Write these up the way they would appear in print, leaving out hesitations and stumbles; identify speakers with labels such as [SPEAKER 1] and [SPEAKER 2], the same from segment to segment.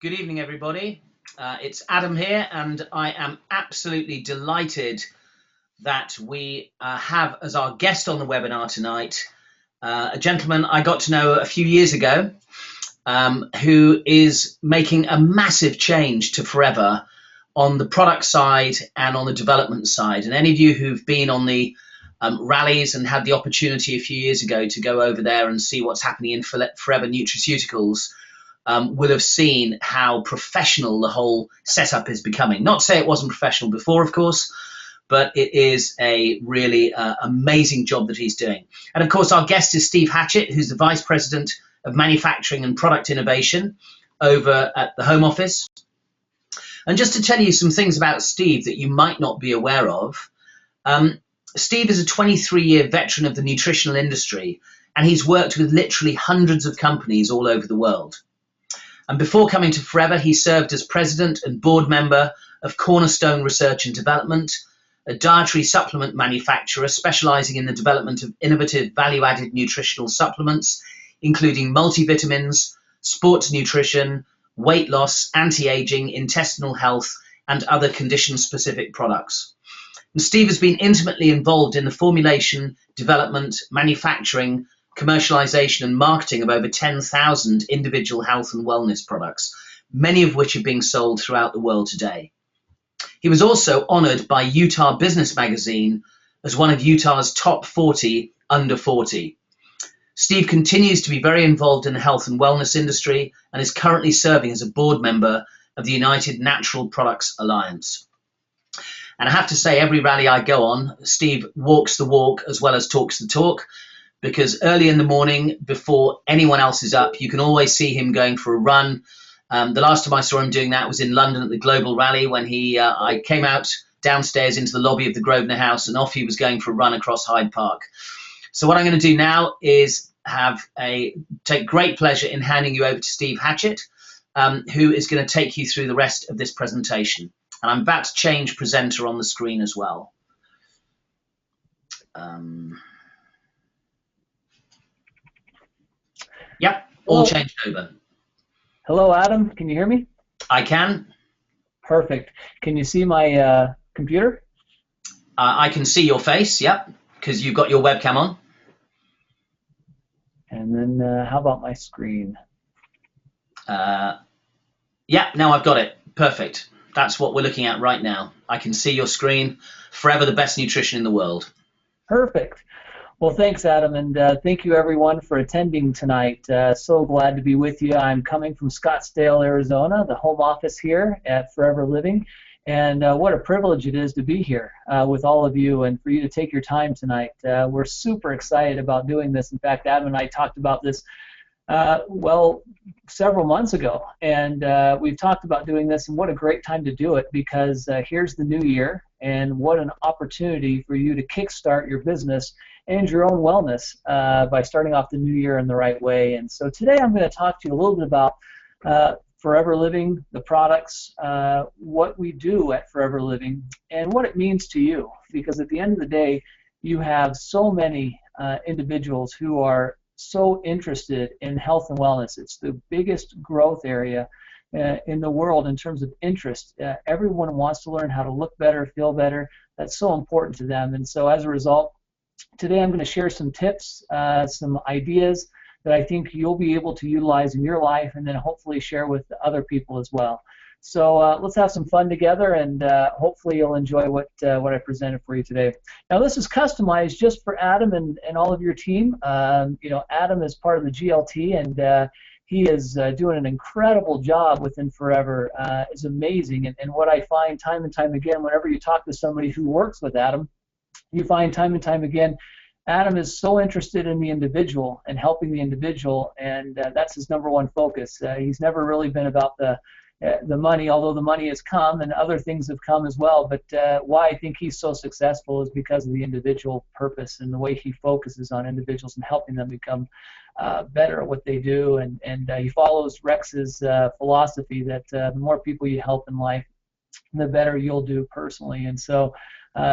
[SPEAKER 1] Good evening, everybody. It's Adam here, and I am absolutely delighted that we have as our guest on the webinar tonight a gentleman I got to know a few years ago who is making a massive change to Forever on the product side and on the development side. And any of you who've been on the rallies and had the opportunity a few years ago to go over there and see what's happening in Forever Nutraceuticals will have seen how professional the whole setup is becoming. Not to say it wasn't professional before, of course, but it is a really amazing job that he's doing. And of course, our guest is Steve Hatchet, who's the Vice President of Manufacturing and Product Innovation over at the Home Office. And just to tell you some things about Steve that you might not be aware of, Steve is a 23-year veteran of the nutritional industry, and he's worked with literally hundreds of companies all over the world. And before coming to Forever, he served as president and board member of Cornerstone Research and Development, a dietary supplement manufacturer specializing in the development of innovative value-added nutritional supplements, including multivitamins, sports nutrition, weight loss, anti-aging, intestinal health, and other condition-specific products. And Steve has been intimately involved in the formulation, development, manufacturing, commercialization and marketing of over 10,000 individual health and wellness products, many of which are being sold throughout the world today. He was also honored by Utah Business Magazine as one of Utah's top 40 under 40. Steve continues to be very involved in the health and wellness industry and is currently serving as a board member of the United Natural Products Alliance. And I have to say, every rally I go on, Steve walks the walk as well as talks the talk, because early in the morning, before anyone else is up, you can always see him going for a run. The last time I saw him doing that was in London at the Global Rally, when I came out downstairs into the lobby of the Grosvenor House, and off he was going for a run across Hyde Park. So what I'm going to do now is take great pleasure in handing you over to Steve Hatchet, who is going to take you through the rest of this presentation. And I'm about to change presenter on the screen as well. Yep, all changed over.
[SPEAKER 2] Hello, Adam. Can you hear me?
[SPEAKER 1] I can.
[SPEAKER 2] Perfect. Can you see my computer?
[SPEAKER 1] I can see your face, yep, because you've got your webcam on.
[SPEAKER 2] And then how about my screen?
[SPEAKER 1] Yeah, now I've got it. Perfect. That's what we're looking at right now. I can see your screen. Forever the best nutrition in the world.
[SPEAKER 2] Perfect. Well, thanks, Adam, and thank you, everyone, for attending tonight. So glad to be with you. I'm coming from Scottsdale, Arizona, the home office here at Forever Living, and what a privilege it is to be here with all of you and for you to take your time tonight. We're super excited about doing this. In fact, Adam and I talked about this several months ago, and we've talked about doing this, and what a great time to do it, because here's the new year, and what an opportunity for you to kickstart your business and your own wellness by starting off the new year in the right way. And so today I'm going to talk to you a little bit about Forever Living, the products, what we do at Forever Living, and what it means to you, because at the end of the day, you have so many individuals who are so interested in health and wellness. It's the biggest growth area in the world in terms of interest. Everyone wants to learn how to look better, feel better. That's so important to them. And so as a result, today I'm going to share some tips, some ideas that I think you'll be able to utilize in your life, and then hopefully share with other people as well. So let's have some fun together, and hopefully you'll enjoy what I presented for you today. Now, this is customized just for Adam and all of your team. Adam is part of the GLT, and he is doing an incredible job within Forever. It's amazing, and what I find time and time again, whenever you talk to somebody who works with Adam, you find time and time again, Adam is so interested in the individual and helping the individual, and that's his number one focus. He's never really been about the money, although the money has come and other things have come as well. But why I think he's so successful is because of the individual purpose and the way he focuses on individuals and helping them become better at what they do. And he follows Rex's philosophy that the more people you help in life, the better you'll do personally. And so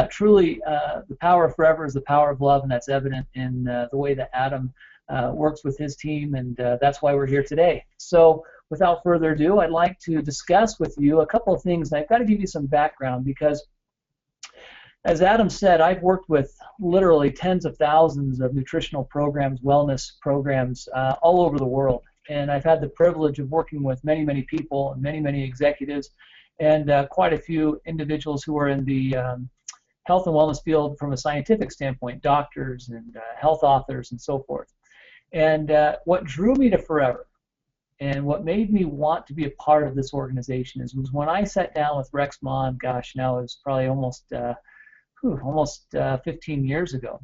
[SPEAKER 2] truly, the power of Forever is the power of love, and that's evident in the way that Adam works with his team, and that's why we're here today. So without further ado, I'd like to discuss with you a couple of things. And I've got to give you some background because, as Adam said, I've worked with literally tens of thousands of nutritional programs, wellness programs all over the world. And I've had the privilege of working with many, many people, and many executives, and quite a few individuals who are in the health and wellness field from a scientific standpoint, doctors and health authors and so forth. And what drew me to Forever and what made me want to be a part of this organization was when I sat down with Rex Mon, gosh, now it was probably almost 15 years ago.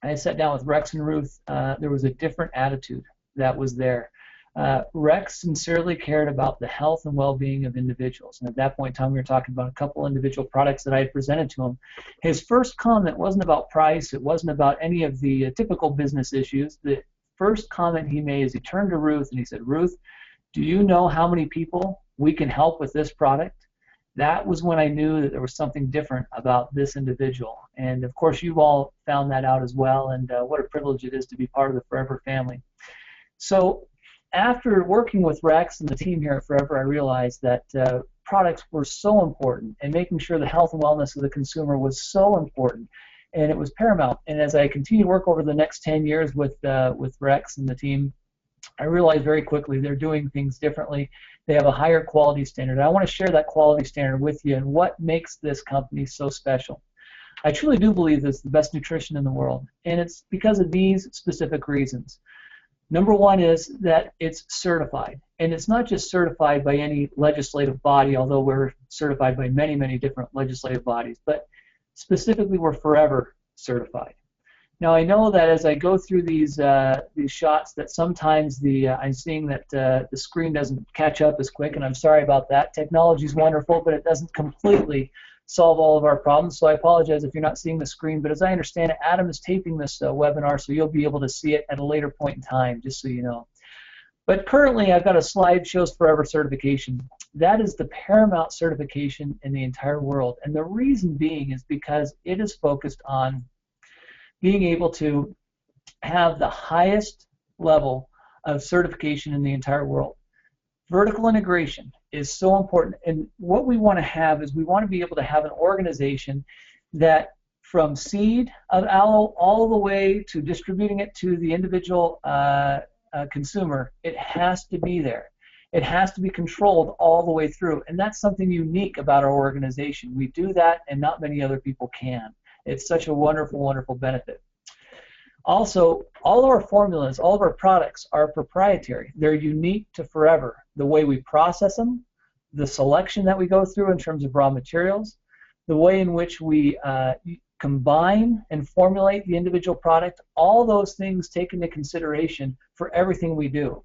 [SPEAKER 2] I sat down with Rex and Ruth. There was a different attitude that was there. Rex sincerely cared about the health and well-being of individuals. And at that point in time, we were talking about a couple individual products that I had presented to him. His first comment wasn't about price. It wasn't about any of the typical business issues. The first comment he made is he turned to Ruth and he said, "Ruth, do you know how many people we can help with this product?" That was when I knew that there was something different about this individual. And of course, you've all found that out as well, and what a privilege it is to be part of the Forever family. So after working with Rex and the team here at Forever, I realized that products were so important, and making sure the health and wellness of the consumer was so important, and it was paramount. And as I continue to work over the next 10 years with Rex and the team, I realized very quickly they're doing things differently. They have a higher quality standard. I want to share that quality standard with you and what makes this company so special. I truly do believe it's the best nutrition in the world, and it's because of these specific reasons. Number one is that it's certified, and it's not just certified by any legislative body, although we're certified by many different legislative bodies, but specifically we're Forever certified. Now I know that as I go through these shots that sometimes I'm seeing that the screen doesn't catch up as quick, and I'm sorry about that. Technology is wonderful, but it doesn't completely solve all of our problems, so I apologize if you're not seeing the screen, but as I understand it, Adam is taping this webinar, so you'll be able to see it at a later point in time, just so you know. But currently, I've got a slide that shows Forever certification. That is the paramount certification in the entire world, and the reason being is because it is focused on being able to have the highest level of certification in the entire world. Vertical integration is so important, and what we want to have is we want to be able to have an organization that from seed of aloe all the way to distributing it to the individual consumer, it has to be there. It has to be controlled all the way through, and that's something unique about our organization. We do that, and not many other people can. It's such a wonderful benefit. Also, all of our formulas, all of our products are proprietary. They're unique to Forever. The way we process them, the selection that we go through in terms of raw materials, the way in which we combine and formulate the individual product, all those things take into consideration for everything we do.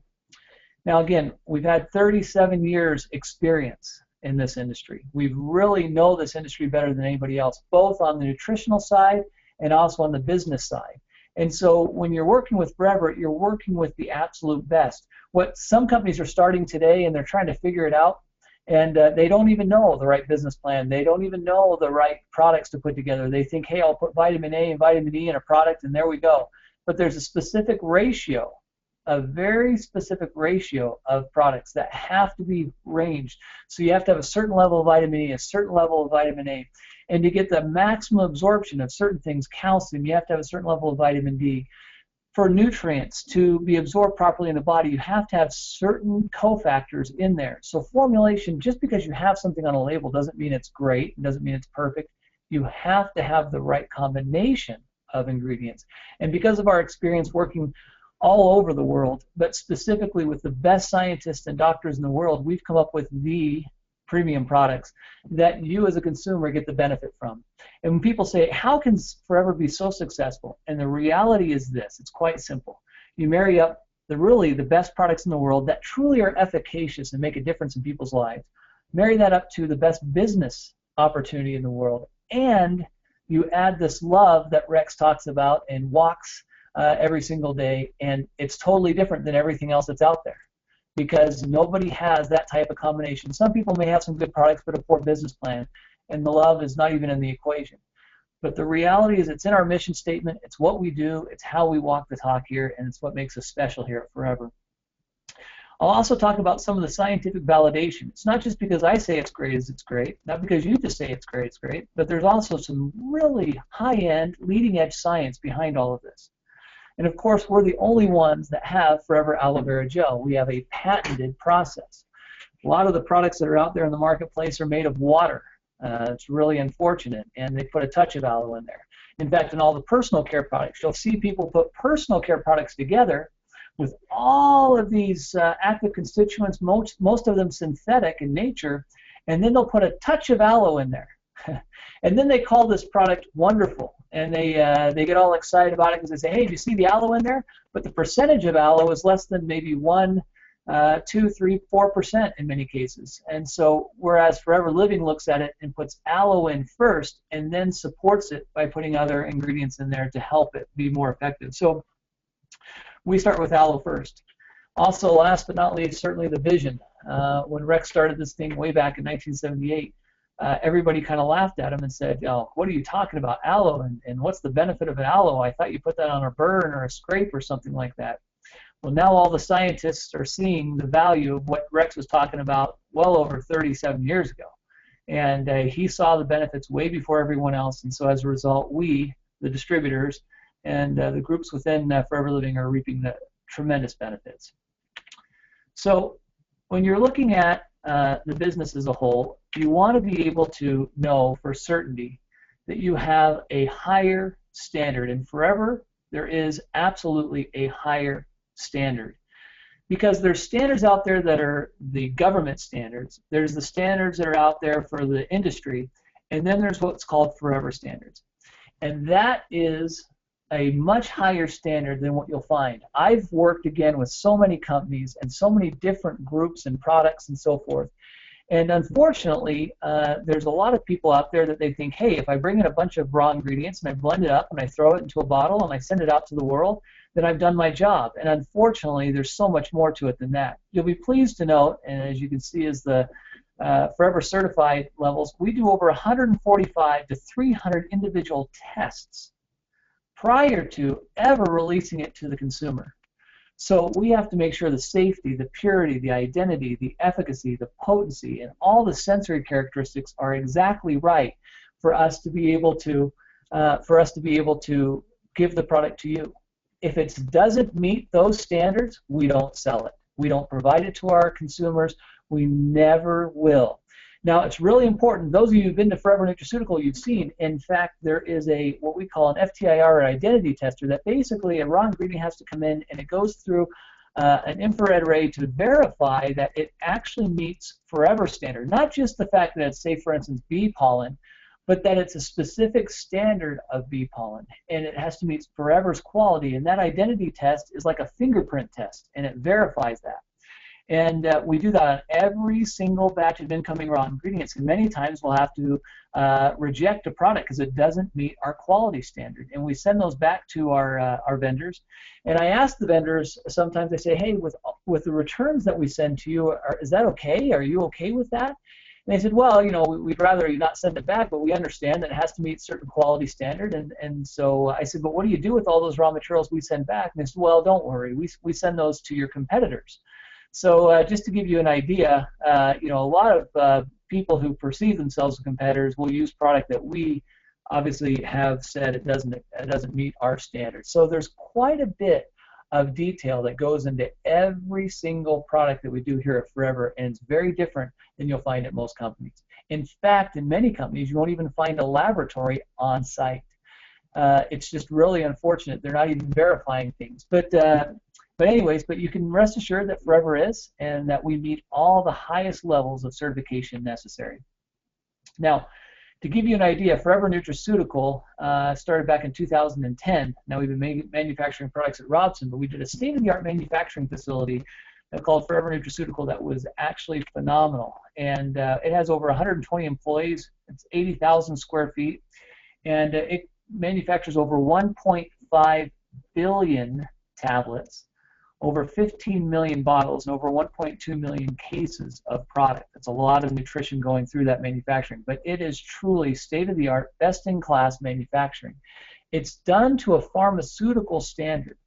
[SPEAKER 2] Now again, we've had 37 years experience in this industry. We really know this industry better than anybody else, both on the nutritional side and also on the business side. And so when you're working with Forever, you're working with the absolute best. What some companies are starting today, and they're trying to figure it out, and they don't even know the right business plan. They don't even know the right products to put together. They think, hey, I'll put vitamin A and vitamin E in a product, and there we go. But there's a specific ratio, a very specific ratio of products that have to be ranged. So you have to have a certain level of vitamin E, a certain level of vitamin A. And to get the maximum absorption of certain things, calcium, you have to have a certain level of vitamin D. For nutrients to be absorbed properly in the body, you have to have certain cofactors in there. So formulation, just because you have something on a label doesn't mean it's great, doesn't mean it's perfect. You have to have the right combination of ingredients. And because of our experience working all over the world, but specifically with the best scientists and doctors in the world, we've come up with the premium products that you as a consumer get the benefit from. And when people say, how can Forever be so successful? And the reality is this, it's quite simple. You marry up the best products in the world that truly are efficacious and make a difference in people's lives. Marry that up to the best business opportunity in the world, and you add this love that Rex talks about and walks every single day, and it's totally different than everything else that's out there, because nobody has that type of combination. Some people may have some good products but a poor business plan, and the love is not even in the equation. But the reality is it's in our mission statement, it's what we do, it's how we walk the talk here, and it's what makes us special here at Forever. I'll also talk about some of the scientific validation. It's not just because I say it's great, not because you just say it's great, but there's also some really high-end, leading-edge science behind all of this. And of course, we're the only ones that have Forever Aloe Vera Gel. We have a patented process. A lot of the products that are out there in the marketplace are made of water. It's really unfortunate, and they put a touch of aloe in there. In fact, in all the personal care products, you'll see people put personal care products together with all of these active constituents, most of them synthetic in nature, and then they'll put a touch of aloe in there. And then they call this product wonderful, and they get all excited about it because they say, hey, do you see the aloe in there? But the percentage of aloe is less than maybe 1, 2, 3, 4% in many cases. And so whereas Forever Living looks at it and puts aloe in first and then supports it by putting other ingredients in there to help it be more effective. So we start with aloe first. Also, last but not least, certainly the vision. When Rex started this thing way back in 1978, everybody kind of laughed at him and said, oh, what are you talking about, aloe, and what's the benefit of an aloe? I thought you put that on a burn or a scrape or something like that. Well, now all the scientists are seeing the value of what Rex was talking about well over 37 years ago. And he saw the benefits way before everyone else, and so as a result, we, the distributors, and the groups within Forever Living are reaping the tremendous benefits. So when you're looking at the business as a whole, you want to be able to know for certainty that you have a higher standard. And Forever, there is absolutely a higher standard. Because there's standards out there that are the government standards, there's the standards that are out there for the industry, and then there's what's called Forever standards. And that is a much higher standard than what you'll find. I've worked again with so many companies and so many different groups and products and so forth. And unfortunately, there's a lot of people out there that they think, hey, if I bring in a bunch of raw ingredients and I blend it up and I throw it into a bottle and I send it out to the world, then I've done my job. And unfortunately, there's so much more to it than that. You'll be pleased to note, and as you can see as the Forever certified levels, we do over 145 to 300 individual tests prior to ever releasing it to the consumer. So we have to make sure the safety, the purity, the identity, the efficacy, the potency, and all the sensory characteristics are exactly right for us to be able to give the product to you. If it doesn't meet those standards, we don't sell it. We don't provide it to our consumers. We never will. Now, it's really important. Those of you who've been to Forever Nutraceutical, you've seen, in fact, there is a what we call an FTIR, or identity tester, that basically a raw ingredient has to come in and it goes through an infrared array to verify that it actually meets Forever standard. Not just the fact that it's, say, for instance, bee pollen, but that it's a specific standard of bee pollen, and it has to meet Forever's quality. And that identity test is like a fingerprint test, and it verifies that. And we do that on every single batch of incoming raw ingredients. And many times we'll have to reject a product because it doesn't meet our quality standard. And we send those back to our vendors. And I ask the vendors, sometimes they say, hey, with the returns that we send to you, is that okay? Are you okay with that? And they said, well, you know, we'd rather you not send it back, but we understand that it has to meet certain quality standard. And so I said, but what do you do with all those raw materials we send back? And they said, well, don't worry. We send those to your competitors. So just to give you an idea, you know, a lot of people who perceive themselves as competitors will use product that we obviously have said it doesn't meet our standards. So there's quite a bit of detail that goes into every single product that we do here at Forever, and it's very different than you'll find at most companies. In fact, in many companies, you won't even find a laboratory on site. It's just really unfortunate. They're not even verifying things. But anyways, you can rest assured that Forever is, and that we meet all the highest levels of certification necessary. Now, to give you an idea, Forever Nutraceutical started back in 2010. Now we've been manufacturing products at Robson, but we did a state-of-the-art manufacturing facility called Forever Nutraceutical that was actually phenomenal. And it has over 120 employees. It's 80,000 square feet, and it manufactures over 1.5 billion tablets, over 15 million bottles, and over 1.2 million cases of product. That's a lot of nutrition going through that manufacturing, but it is truly state-of-the-art, best-in-class manufacturing. It's done to a pharmaceutical standard.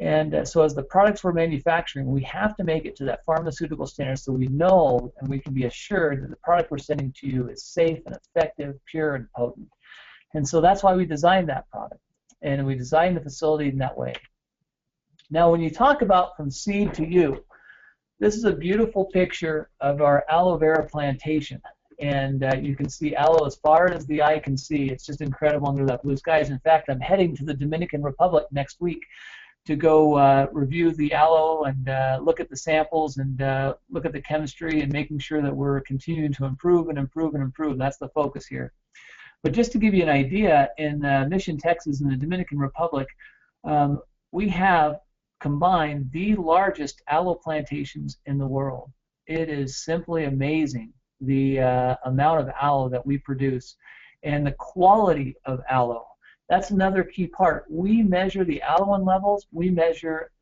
[SPEAKER 2] And so as the products we're manufacturing, we have to make it to that pharmaceutical standard so we know and we can be assured that the product we're sending to you is safe and effective, pure and potent. And so that's why we designed that product. And we designed the facility in that way. Now, when you talk about from seed to you, this is a beautiful picture of our aloe vera plantation. And you can see aloe as far as the eye can see. It's just incredible under that blue skies. In fact, I'm heading to the Dominican Republic next week to go review the aloe and look at the samples and look at the chemistry and making sure that we're continuing to improve and improve and improve. That's the focus here. But just to give you an idea, in Mission, Texas, in the Dominican Republic, we have combined the largest aloe plantations in the world. It is simply amazing the amount of aloe that we produce and the quality of aloe. That's another key part. We measure the aloe levels. We measure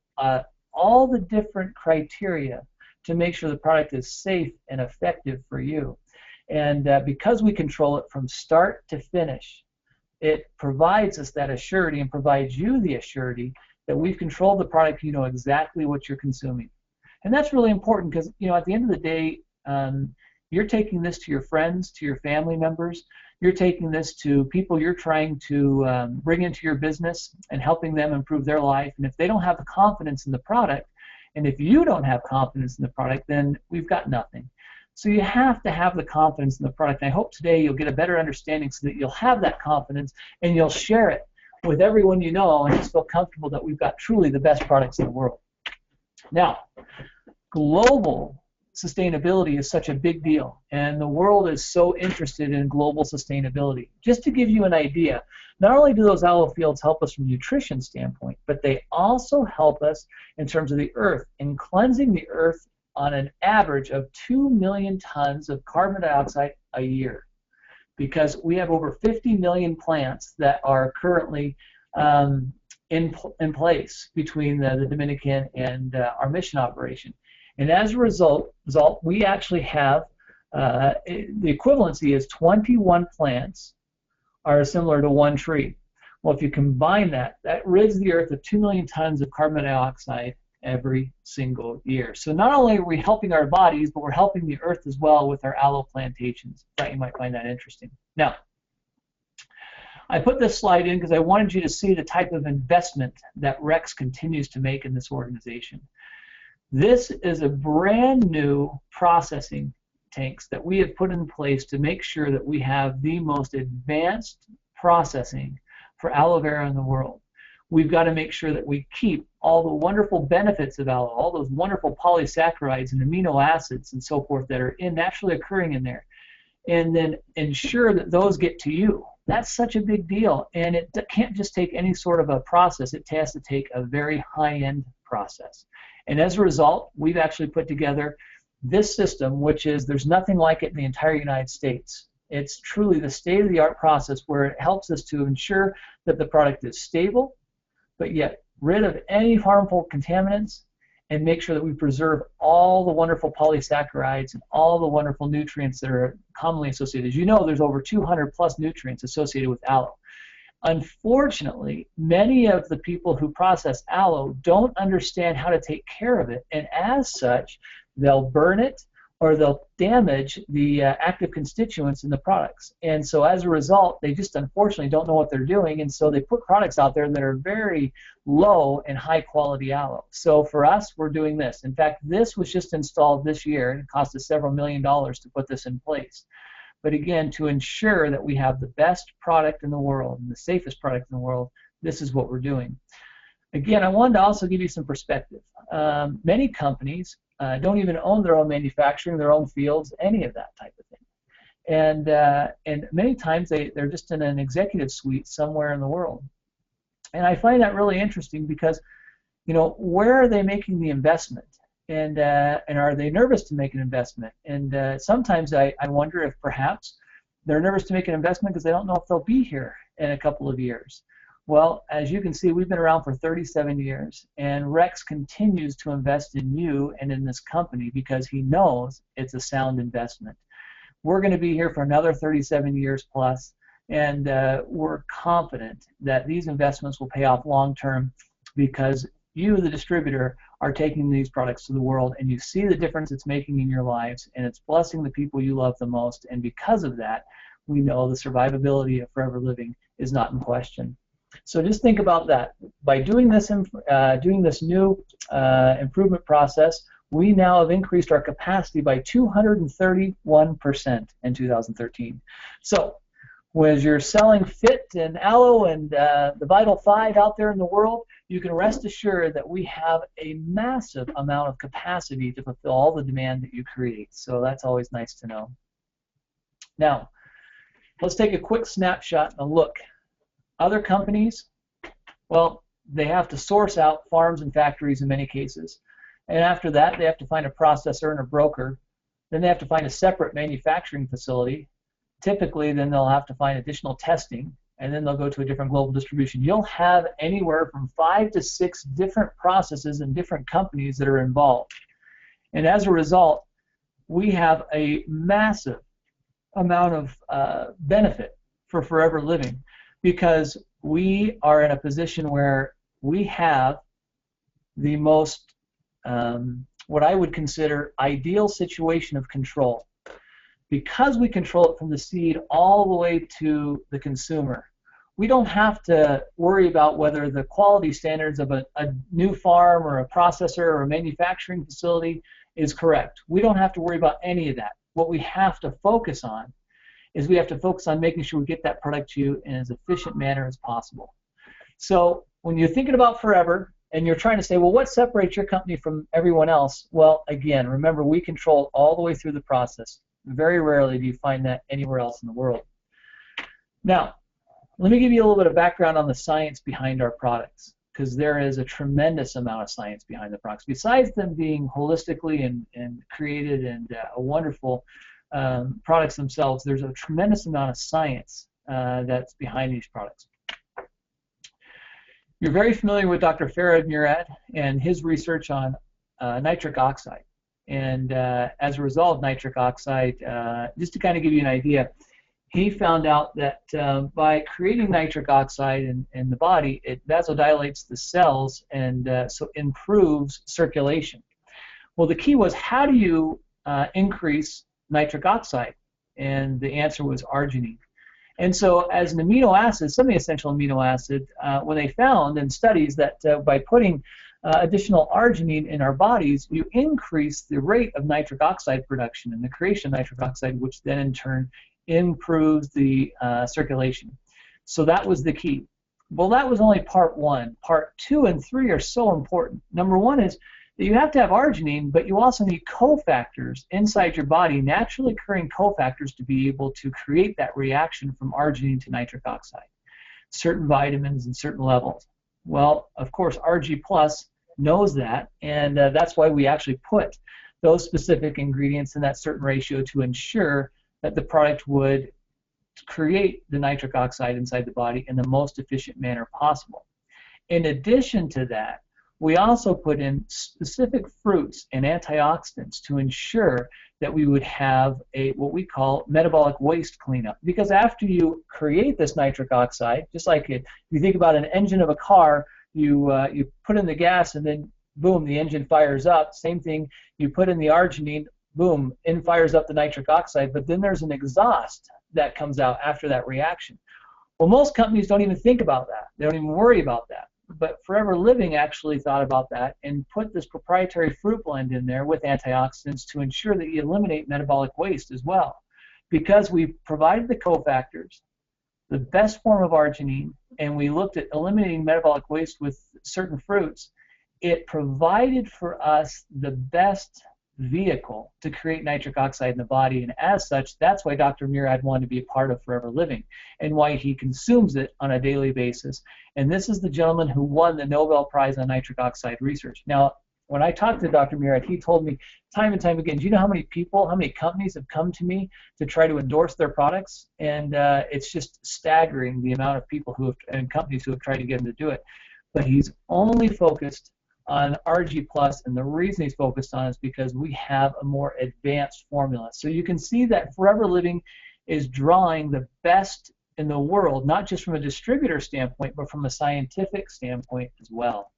[SPEAKER 2] all the different criteria to make sure the product is safe and effective for you. And because we control it from start to finish, it provides us that assurity and provides you the assurity that we've controlled the product. You know exactly what you're consuming. And that's really important because, you know, at the end of the day, you're taking this to your friends, to your family members. You're taking this to people you're trying to bring into your business and helping them improve their life. And if they don't have the confidence in the product, and if you don't have confidence in the product, then we've got nothing. So you have to have the confidence in the product. And I hope today you'll get a better understanding so that you'll have that confidence and you'll share it with everyone you know and just feel comfortable that we've got truly the best products in the world. Now, global sustainability is such a big deal, and the world is so interested in global sustainability. Just to give you an idea, not only do those aloe fields help us from a nutrition standpoint, but they also help us in terms of the earth, in cleansing the earth on an average of 2 million tons of carbon dioxide a year, because we have over 50 million plants that are currently in place between the Dominican and our mission operation. And as a result, we actually have the equivalency is 21 plants are similar to one tree. Well, if you combine that, that rids the earth of 2 million tons of carbon dioxide every single year. So not only are we helping our bodies, but we're helping the earth as well with our aloe plantations. I thought you might find that interesting. Now, I put this slide in because I wanted you to see the type of investment that Rex continues to make in this organization. This is a brand new processing tanks that we have put in place to make sure that we have the most advanced processing for aloe vera in the world. We've got to make sure that we keep all the wonderful benefits of aloe, all those wonderful polysaccharides and amino acids and so forth that are naturally occurring in there, and then ensure that those get to you. That's such a big deal, and it can't just take any sort of a process. It has to take a very high-end process. And as a result, we've actually put together this system, which is there's nothing like it in the entire United States. It's truly the state-of-the-art process where it helps us to ensure that the product is stable, but yet rid of any harmful contaminants, and make sure that we preserve all the wonderful polysaccharides and all the wonderful nutrients that are commonly associated. As you know, there's over 200 plus nutrients associated with aloe. Unfortunately, many of the people who process aloe don't understand how to take care of it, and as such, they'll burn it or they'll damage the active constituents in the products. And so as a result, they just unfortunately don't know what they're doing, and so they put products out there that are very low and high quality aloe. So for us, we're doing this. In fact, this was just installed this year, and it cost us several $1 million to put this in place. But again, to ensure that we have the best product in the world and the safest product in the world, this is what we're doing. Again, I wanted to also give you some perspective. Many companies don't even own their own manufacturing, their own fields, any of that type of thing. And many times they're just in an executive suite somewhere in the world. And I find that really interesting because, you know, where are they making the investment? And are they nervous to make an investment? And sometimes I wonder if perhaps they're nervous to make an investment because they don't know if they'll be here in a couple of years. Well, as you can see, we've been around for 37 years, and Rex continues to invest in you and in this company because he knows it's a sound investment. We're going to be here for another 37 years plus, and we're confident that these investments will pay off long term because you, the distributor, are taking these products to the world, and you see the difference it's making in your lives, and it's blessing the people you love the most, and because of that, we know the survivability of Forever Living is not in question. So just think about that. By doing this new improvement process, we now have increased our capacity by 231% in 2013. So, as you're selling Fit and Aloe and the Vital 5 out there in the world, you can rest assured that we have a massive amount of capacity to fulfill all the demand that you create. So that's always nice to know. Now, let's take a quick snapshot and a look. Other companies, well, they have to source out farms and factories in many cases. And after that, they have to find a processor and a broker. Then they have to find a separate manufacturing facility. Typically, then they'll have to find additional testing, and then they'll go to a different global distribution. You'll have anywhere from 5 to 6 different processes and different companies that are involved. And as a result, we have a massive amount of benefit for Forever Living, because we are in a position where we have the most, what I would consider, ideal situation of control. Because we control it from the seed all the way to the consumer, we don't have to worry about whether the quality standards of a new farm or a processor or a manufacturing facility is correct. We don't have to worry about any of that. What we have to focus on is we have to focus on making sure we get that product to you in as efficient manner as possible. So when you're thinking about Forever and you're trying to say, well, what separates your company from everyone else? Well, again, remember, we control all the way through the process. Very rarely do you find that anywhere else in the world. Now, let me give you a little bit of background on the science behind our products, because there is a tremendous amount of science behind the products. Besides them being holistically and created and wonderful products themselves, there's a tremendous amount of science that's behind these products. You're very familiar with Dr. Farad Murad and his research on nitric oxide. And as a result of nitric oxide, just to kind of give you an idea, he found out that by creating nitric oxide in the body, it vasodilates the cells and so improves circulation. Well, the key was, how do you increase nitric oxide? And the answer was arginine. And so as an amino acid, semi-essential amino acid, when they found in studies that by putting additional arginine in our bodies, you increase the rate of nitric oxide production and the creation of nitric oxide, which then in turn improves the circulation. So that was the key. Well, that was only part one. Part 2 and 3 are so important. Number one is that you have to have arginine, but you also need cofactors inside your body, naturally occurring cofactors, to be able to create that reaction from arginine to nitric oxide, certain vitamins and certain levels. Well, of course, RG Plus knows that, and that's why we actually put those specific ingredients in that certain ratio to ensure that the product would create the nitric oxide inside the body in the most efficient manner possible. In addition to that, we also put in specific fruits and antioxidants to ensure that we would have a what we call metabolic waste cleanup. Because after you create this nitric oxide, just like if you think about an engine of a car, you put in the gas and then boom, the engine fires up. Same thing, you put in the arginine, boom, in fires up the nitric oxide, but then there's an exhaust that comes out after that reaction. Well, most companies don't even think about that. They don't even worry about that. But Forever Living actually thought about that and put this proprietary fruit blend in there with antioxidants to ensure that you eliminate metabolic waste as well. Because we provided the cofactors, the best form of arginine, and we looked at eliminating metabolic waste with certain fruits, it provided for us the best vehicle to create nitric oxide in the body, and as such, that's why Dr. Murad wanted to be a part of Forever Living and why he consumes it on a daily basis. And this is the gentleman who won the Nobel Prize on nitric oxide research. Now, when I talked to Dr. Murad, he told me time and time again, do you know how many people, how many companies have come to me to try to endorse their products? And it's just staggering the amount of people who have, and companies who have tried to get him to do it. But he's only focused on RG Plus, and the reason he's focused on it is because we have a more advanced formula. So you can see that Forever Living is drawing the best in the world, not just from a distributor standpoint, but from a scientific standpoint as well.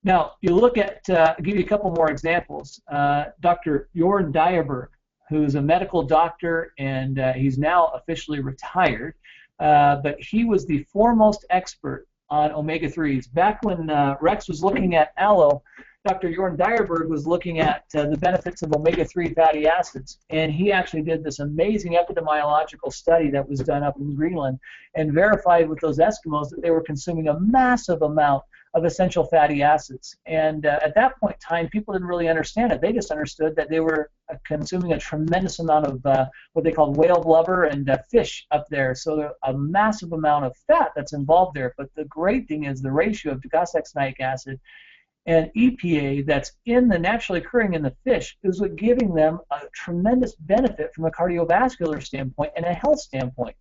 [SPEAKER 2] Now, you look at, I'll give you a couple more examples. Dr. Jorn Dyerberg, who's a medical doctor, and he's now officially retired, but he was the foremost expert on omega-3s. Back when Rex was looking at aloe, Dr. Jorn Dyerberg was looking at the benefits of omega-3 fatty acids, and he actually did this amazing epidemiological study that was done up in Greenland and verified with those Eskimos that they were consuming a massive amount of essential fatty acids. And at that point in time, people didn't really understand it. They just understood that they were consuming a tremendous amount of what they called whale blubber and fish up there. So a massive amount of fat that's involved there. But the great thing is the ratio of docosahexaenoic acid and EPA that's naturally occurring in the fish is what giving them a tremendous benefit from a cardiovascular standpoint and a health standpoint.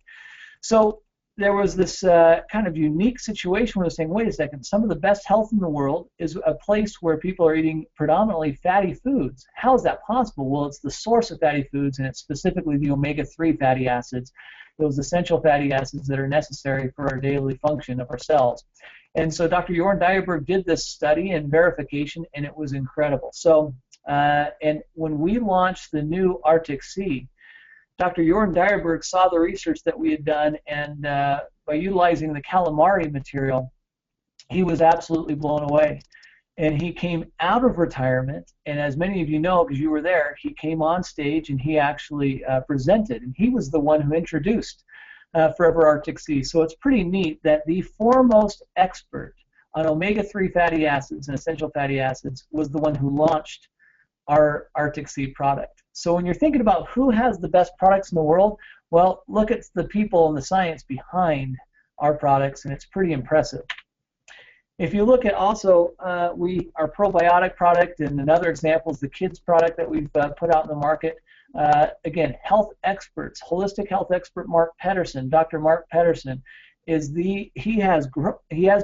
[SPEAKER 2] So there was this kind of unique situation where they're saying, wait a second, some of the best health in the world is a place where people are eating predominantly fatty foods. How is that possible? Well, it's the source of fatty foods, and it's specifically the omega-3 fatty acids, those essential fatty acids that are necessary for our daily function of our cells. And so Dr. Jorn Dyerberg did this study and verification, and it was incredible. So, and when we launched the new Arctic Sea, Dr. Jorn Dyerberg saw the research that we had done, and by utilizing the calamari material, he was absolutely blown away. And he came out of retirement, and as many of you know, because you were there, he came on stage and he actually presented, and he was the one who introduced Forever Arctic Sea. So it's pretty neat that the foremost expert on omega-3 fatty acids and essential fatty acids was the one who launched our Arctic Sea product. So when you're thinking about who has the best products in the world, well, look at the people and the science behind our products, and it's pretty impressive. If you look at also our probiotic product, and another example is the kids product that we've put out in the market. Again, health experts, holistic health expert Mark Pedersen, Dr. Mark Pedersen, he has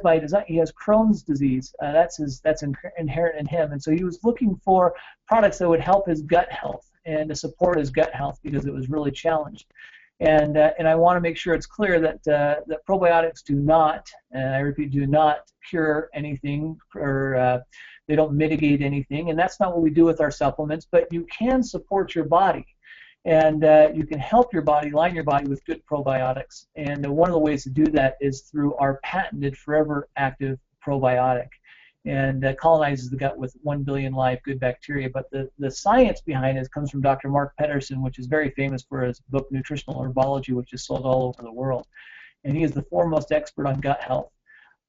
[SPEAKER 2] by design, he has Crohn's disease. That's inherent in him, and so he was looking for products that would help his gut health and to support his gut health because it was really challenged. And I want to make sure it's clear that that probiotics do not, and I repeat, do not cure anything, or they don't mitigate anything, and that's not what we do with our supplements. But you can support your body, and you can help your body, line your body with good probiotics. And one of the ways to do that is through our patented Forever Active probiotic. And colonizes the gut with 1 billion live good bacteria. But the science behind it comes from Dr. Mark Pedersen, which is very famous for his book Nutritional Herbology, which is sold all over the world. And he is the foremost expert on gut health.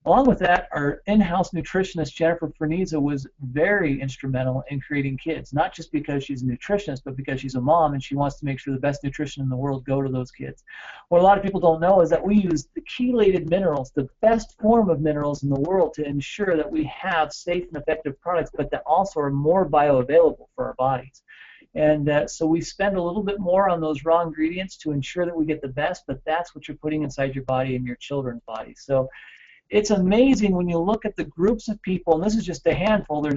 [SPEAKER 2] Along with that, our in-house nutritionist, Jennifer Ferniza, was very instrumental in creating kids, not just because she's a nutritionist, but because she's a mom and she wants to make sure the best nutrition in the world go to those kids. What a lot of people don't know is that we use the chelated minerals, the best form of minerals in the world, to ensure that we have safe and effective products, but that also are more bioavailable for our bodies. And so we spend a little bit more on those raw ingredients to ensure that we get the best, but that's what you're putting inside your body and your children's bodies. So it's amazing when you look at the groups of people, and this is just a handful.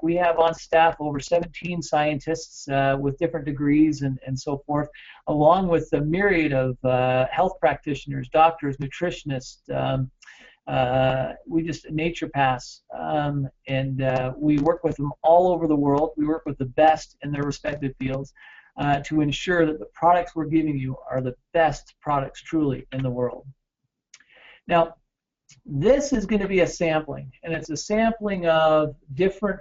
[SPEAKER 2] We have on staff over 17 scientists with different degrees and so forth, along with a myriad of health practitioners, doctors, nutritionists. We just naturopaths, and we work with them all over the world. We work with the best in their respective fields to ensure that the products we're giving you are the best products truly in the world. Now, this is going to be a sampling, and it's a sampling of different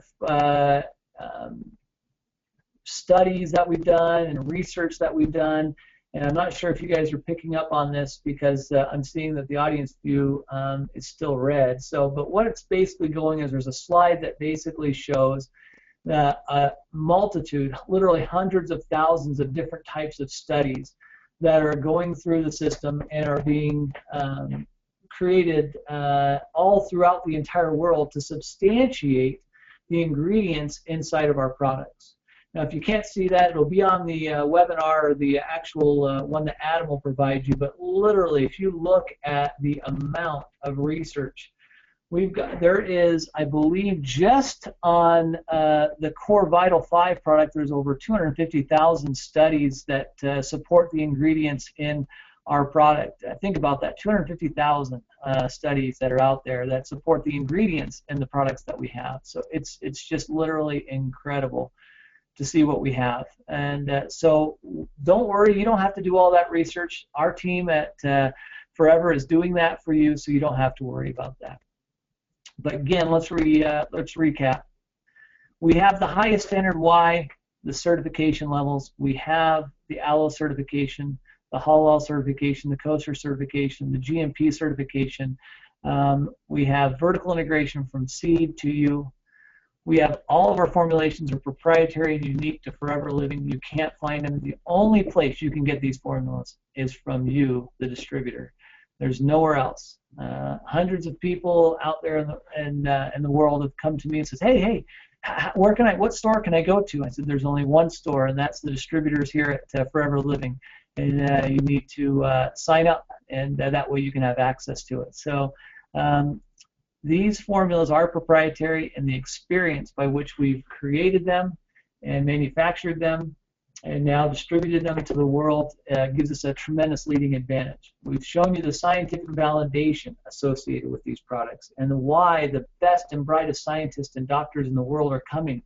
[SPEAKER 2] studies that we've done and research that we've done. And I'm not sure if you guys are picking up on this because I'm seeing that the audience view is still red. But what it's basically going is there's a slide that basically shows a multitude, literally hundreds of thousands of different types of studies that are going through the system and are being created all throughout the entire world to substantiate the ingredients inside of our products. Now, if you can't see that, it'll be on the webinar, or the actual one that Adam will provide you. But literally, if you look at the amount of research there is, I believe, just on the Core Vital 5 product, there's over 250,000 studies that support the ingredients in our product. Think about that, 250,000 studies that are out there that support the ingredients in the products that we have. So it's just literally incredible to see what we have. And so don't worry, you don't have to do all that research. Our team at Forever is doing that for you, so you don't have to worry about that. But again, let's recap. We have the highest standard Y, the certification levels. We have the ALO certification, the Halal certification, the kosher certification, the GMP certification. We have vertical integration from seed to you. We have all of our formulations are proprietary and unique to Forever Living. You can't find them. The only place you can get these formulas is from you, the distributor. There's nowhere else. Hundreds of people out there in the world have come to me and says, hey, what store can I go to? I said, there's only one store, and that's the distributors here at Forever Living. And you need to sign up, and that way you can have access to it. So these formulas are proprietary, and the experience by which we've created them and manufactured them and now distributed them to the world gives us a tremendous leading advantage. We've shown you the scientific validation associated with these products and why the best and brightest scientists and doctors in the world are coming,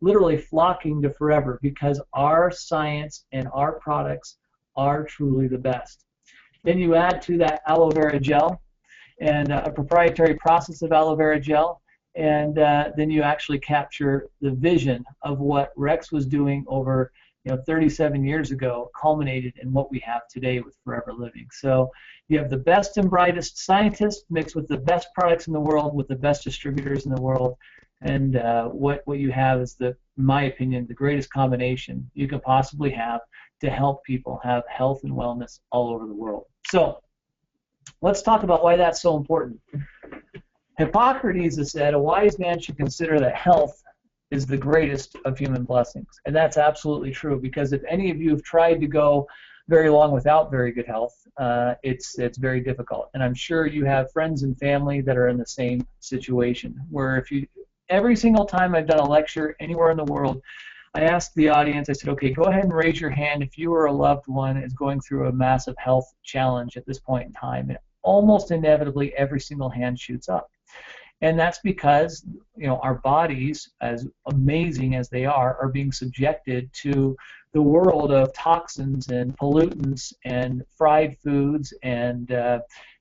[SPEAKER 2] literally flocking to Forever, because our science and our products are truly the best. Then you add to that aloe vera gel and a proprietary process of aloe vera gel, and then you actually capture the vision of what Rex was doing over 37 years ago, culminated in what we have today with Forever Living. So you have the best and brightest scientists mixed with the best products in the world, with the best distributors in the world, and what you have is, in my opinion, the greatest combination you can possibly have to help people have health and wellness all over the world. So let's talk about why that's so important. Hippocrates has said a wise man should consider that health is the greatest of human blessings. And that's absolutely true, because if any of you have tried to go very long without very good health, it's very difficult. And I'm sure you have friends and family that are in the same situation, where every single time I've done a lecture anywhere in the world, I asked the audience, I said, okay, go ahead and raise your hand if you or a loved one is going through a massive health challenge at this point in time. And almost inevitably, every single hand shoots up. And that's because our bodies, as amazing as they are being subjected to the world of toxins and pollutants and fried foods, and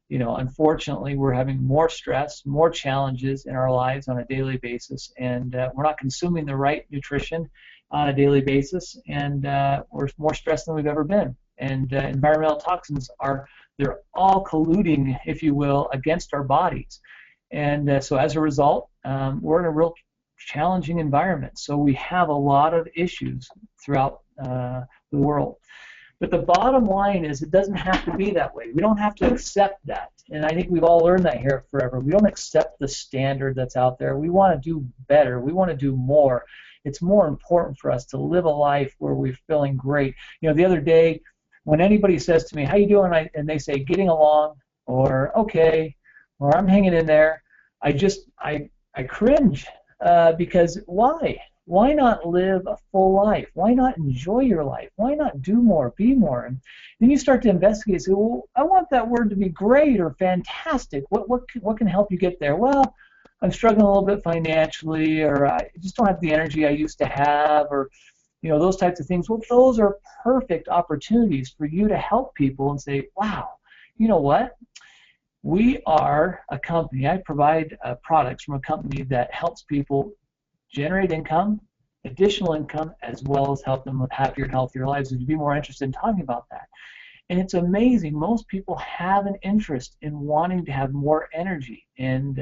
[SPEAKER 2] unfortunately we're having more stress, more challenges in our lives on a daily basis, and we're not consuming the right nutrition on a daily basis, and we're more stressed than we've ever been. And environmental toxins they're all colluding, if you will, against our bodies. And so as a result, we're in a real challenging environment. So we have a lot of issues throughout the world. But the bottom line is, it doesn't have to be that way. We don't have to accept that. And I think we've all learned that here at Forever. We don't accept the standard that's out there. We want to do better. We want to do more. It's more important for us to live a life where we're feeling great. The other day, when anybody says to me, how you doing? And they say, getting along, or okay, or I'm hanging in there, I cringe, because why? Why not live a full life? Why not enjoy your life? Why not do more, be more? And then you start to investigate and say, well, I want that word to be great or fantastic. What can help you get there? Well, I'm struggling a little bit financially, or I just don't have the energy I used to have, or those types of things. Well, those are perfect opportunities for you to help people and say, wow, you know what? We are a company. I provide products from a company that helps people generate income, additional income, as well as help them live happier and healthier lives. Would you be more interested in talking about that? And it's amazing. Most people have an interest in wanting to have more energy. And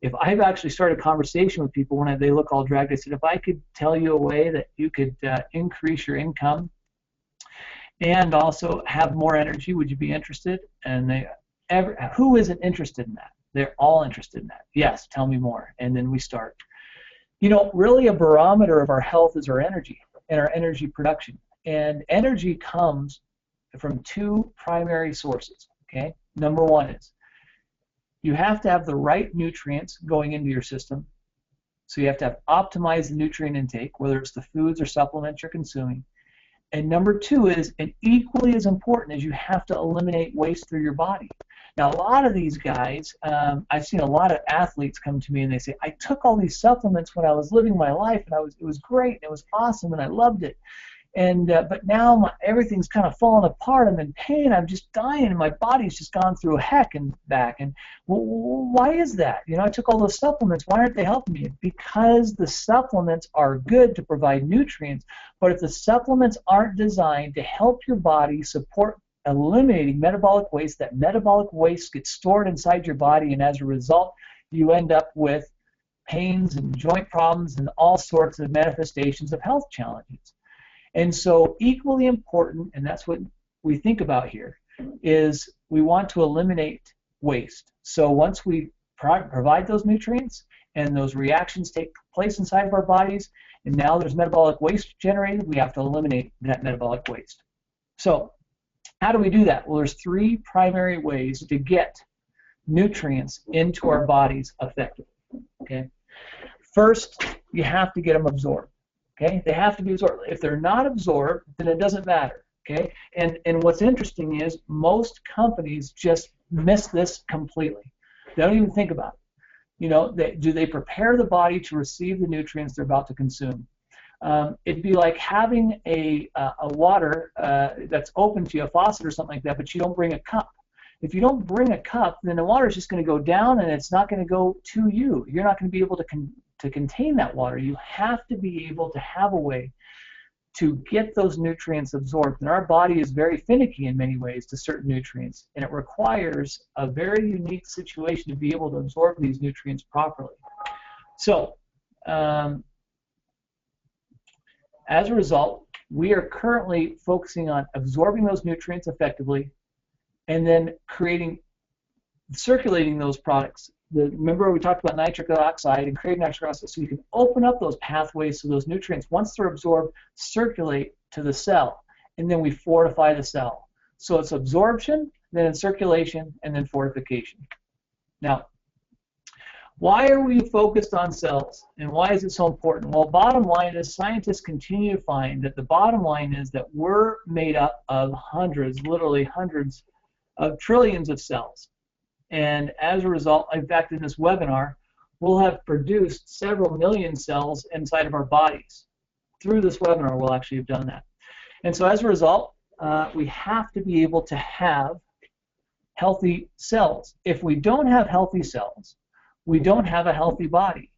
[SPEAKER 2] if I've actually started a conversation with people when they look all dragged, I said, if I could tell you a way that you could increase your income and also have more energy, would you be interested? And who isn't interested in that? They're all interested in that. Yes, tell me more. And then we start. Really a barometer of our health is our energy and our energy production. And energy comes from two primary sources. Okay? Number one is you have to have the right nutrients going into your system. So you have to have optimized the nutrient intake, whether it's the foods or supplements you're consuming. And number two is, and equally as important, is you have to eliminate waste through your body. Now, a lot of these guys, I've seen a lot of athletes come to me and they say, I took all these supplements when I was living my life, and it was great, and it was awesome, and I loved it. And but now everything's kind of falling apart. I'm in pain. I'm just dying, and my body's just gone through a heck and back. And why is that? You know, I took all those supplements. Why aren't they helping me? Because the supplements are good to provide nutrients, but if the supplements aren't designed to help your body support eliminating metabolic waste, that metabolic waste gets stored inside your body, and as a result, you end up with pains and joint problems and all sorts of manifestations of health challenges. And so equally important, and that's what we think about here, is we want to eliminate waste. So once we provide those nutrients and those reactions take place inside of our bodies, and now there's metabolic waste generated, we have to eliminate that metabolic waste. So how do we do that? Well, there's three primary ways to get nutrients into our bodies effectively. Okay. First, you have to get them absorbed. Okay, they have to be absorbed. If they're not absorbed, then it doesn't matter. Okay, and what's interesting is most companies just miss this completely. They don't even think about it. You know, do they prepare the body to receive the nutrients they're about to consume? It'd be like having a water that's open to you, a faucet or something like that, but you don't bring a cup. If you don't bring a cup, then the water is just going to go down, and it's not going to go to you. You're not going to be able to contain that water. You have to be able to have a way to get those nutrients absorbed. And our body is very finicky in many ways to certain nutrients, and it requires a very unique situation to be able to absorb these nutrients properly. So, as a result, we are currently focusing on absorbing those nutrients effectively and then circulating those products. Remember we talked about nitric oxide and creating nitric oxide, so you can open up those pathways so those nutrients, once they're absorbed, circulate to the cell, and then we fortify the cell. So it's absorption, then it's circulation, and then fortification. Now, why are we focused on cells, and why is it so important? Well, bottom line is scientists continue to find that the bottom line is that we're made up of hundreds, literally hundreds of trillions of cells. And as a result, in fact, in this webinar, we'll have produced several million cells inside of our bodies. Through this webinar, we'll actually have done that. And so as a result, we have to be able to have healthy cells. If we don't have healthy cells, we don't have a healthy body.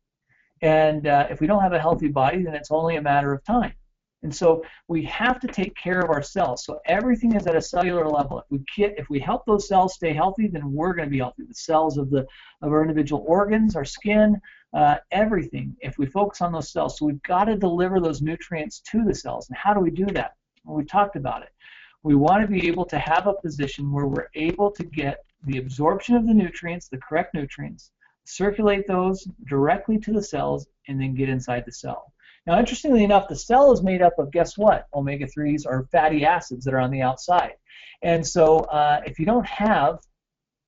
[SPEAKER 2] And if we don't have a healthy body, then it's only a matter of time. And so we have to take care of our cells. So everything is at a cellular level. If we help those cells stay healthy, then we're going to be healthy. The cells of our individual organs, our skin, everything. If we focus on those cells, so we've got to deliver those nutrients to the cells. And how do we do that? Well, we've talked about it. We want to be able to have a position where we're able to get the absorption of the nutrients, the correct nutrients, circulate those directly to the cells, and then get inside the cell. Now, interestingly enough, the cell is made up of, guess what? Omega-3s or fatty acids that are on the outside. And so if you don't have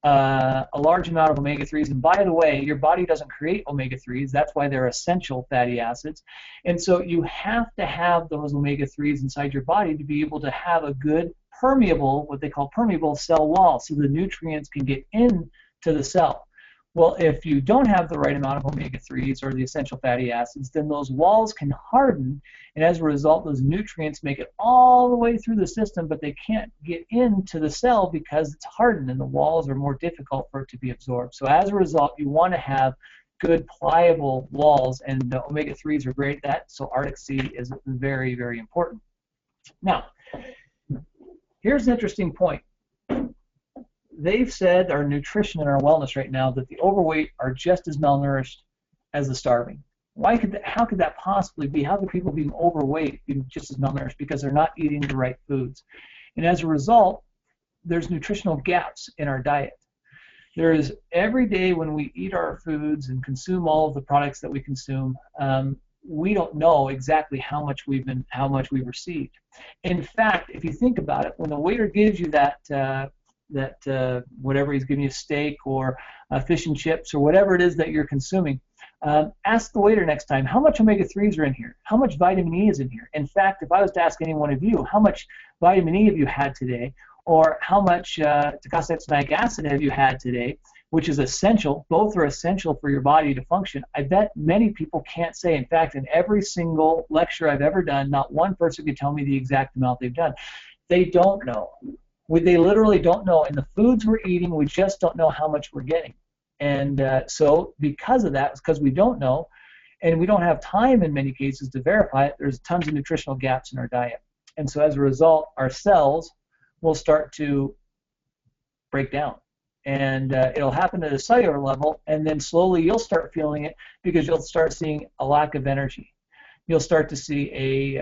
[SPEAKER 2] a large amount of omega-3s, and by the way, your body doesn't create omega-3s, that's why they're essential fatty acids. And so you have to have those omega-3s inside your body to be able to have a good permeable, what they call permeable cell wall, so the nutrients can get into the cell. Well, if you don't have the right amount of omega-3s or the essential fatty acids, then those walls can harden, and as a result, those nutrients make it all the way through the system, but they can't get into the cell because it's hardened, and the walls are more difficult for it to be absorbed. So as a result, you want to have good pliable walls, and the omega-3s are great at that, so Arctic Sea is very, very important. Now, here's an interesting point. They've said, our nutrition and our wellness right now, that the overweight are just as malnourished as the starving. How could that possibly be? How could people being overweight be just as malnourished? Because they're not eating the right foods. And as a result, there's nutritional gaps in our diet. There is, every day when we eat our foods and consume all of the products that we consume, we don't know exactly how much we've received. In fact, if you think about it, when the waiter gives you that whatever he's giving you, steak or fish and chips or whatever it is that you're consuming, Ask the waiter next time, how much omega-3s are in here? How much vitamin E is in here? In fact, if I was to ask any one of you, how much vitamin E have you had today? Or how much docosahexaenoic acid have you had today, which is essential. Both are essential for your body to function. I bet many people can't say. In fact, in every single lecture I've ever done, not one person could tell me the exact amount they've done. They don't know. They literally don't know. And the foods we're eating, we just don't know how much we're getting. And so because of that, it's because we don't know, and we don't have time in many cases to verify it, there's tons of nutritional gaps in our diet. And so as a result, our cells will start to break down. And it'll happen at a cellular level, and then slowly you'll start feeling it because you'll start seeing a lack of energy. You'll start to see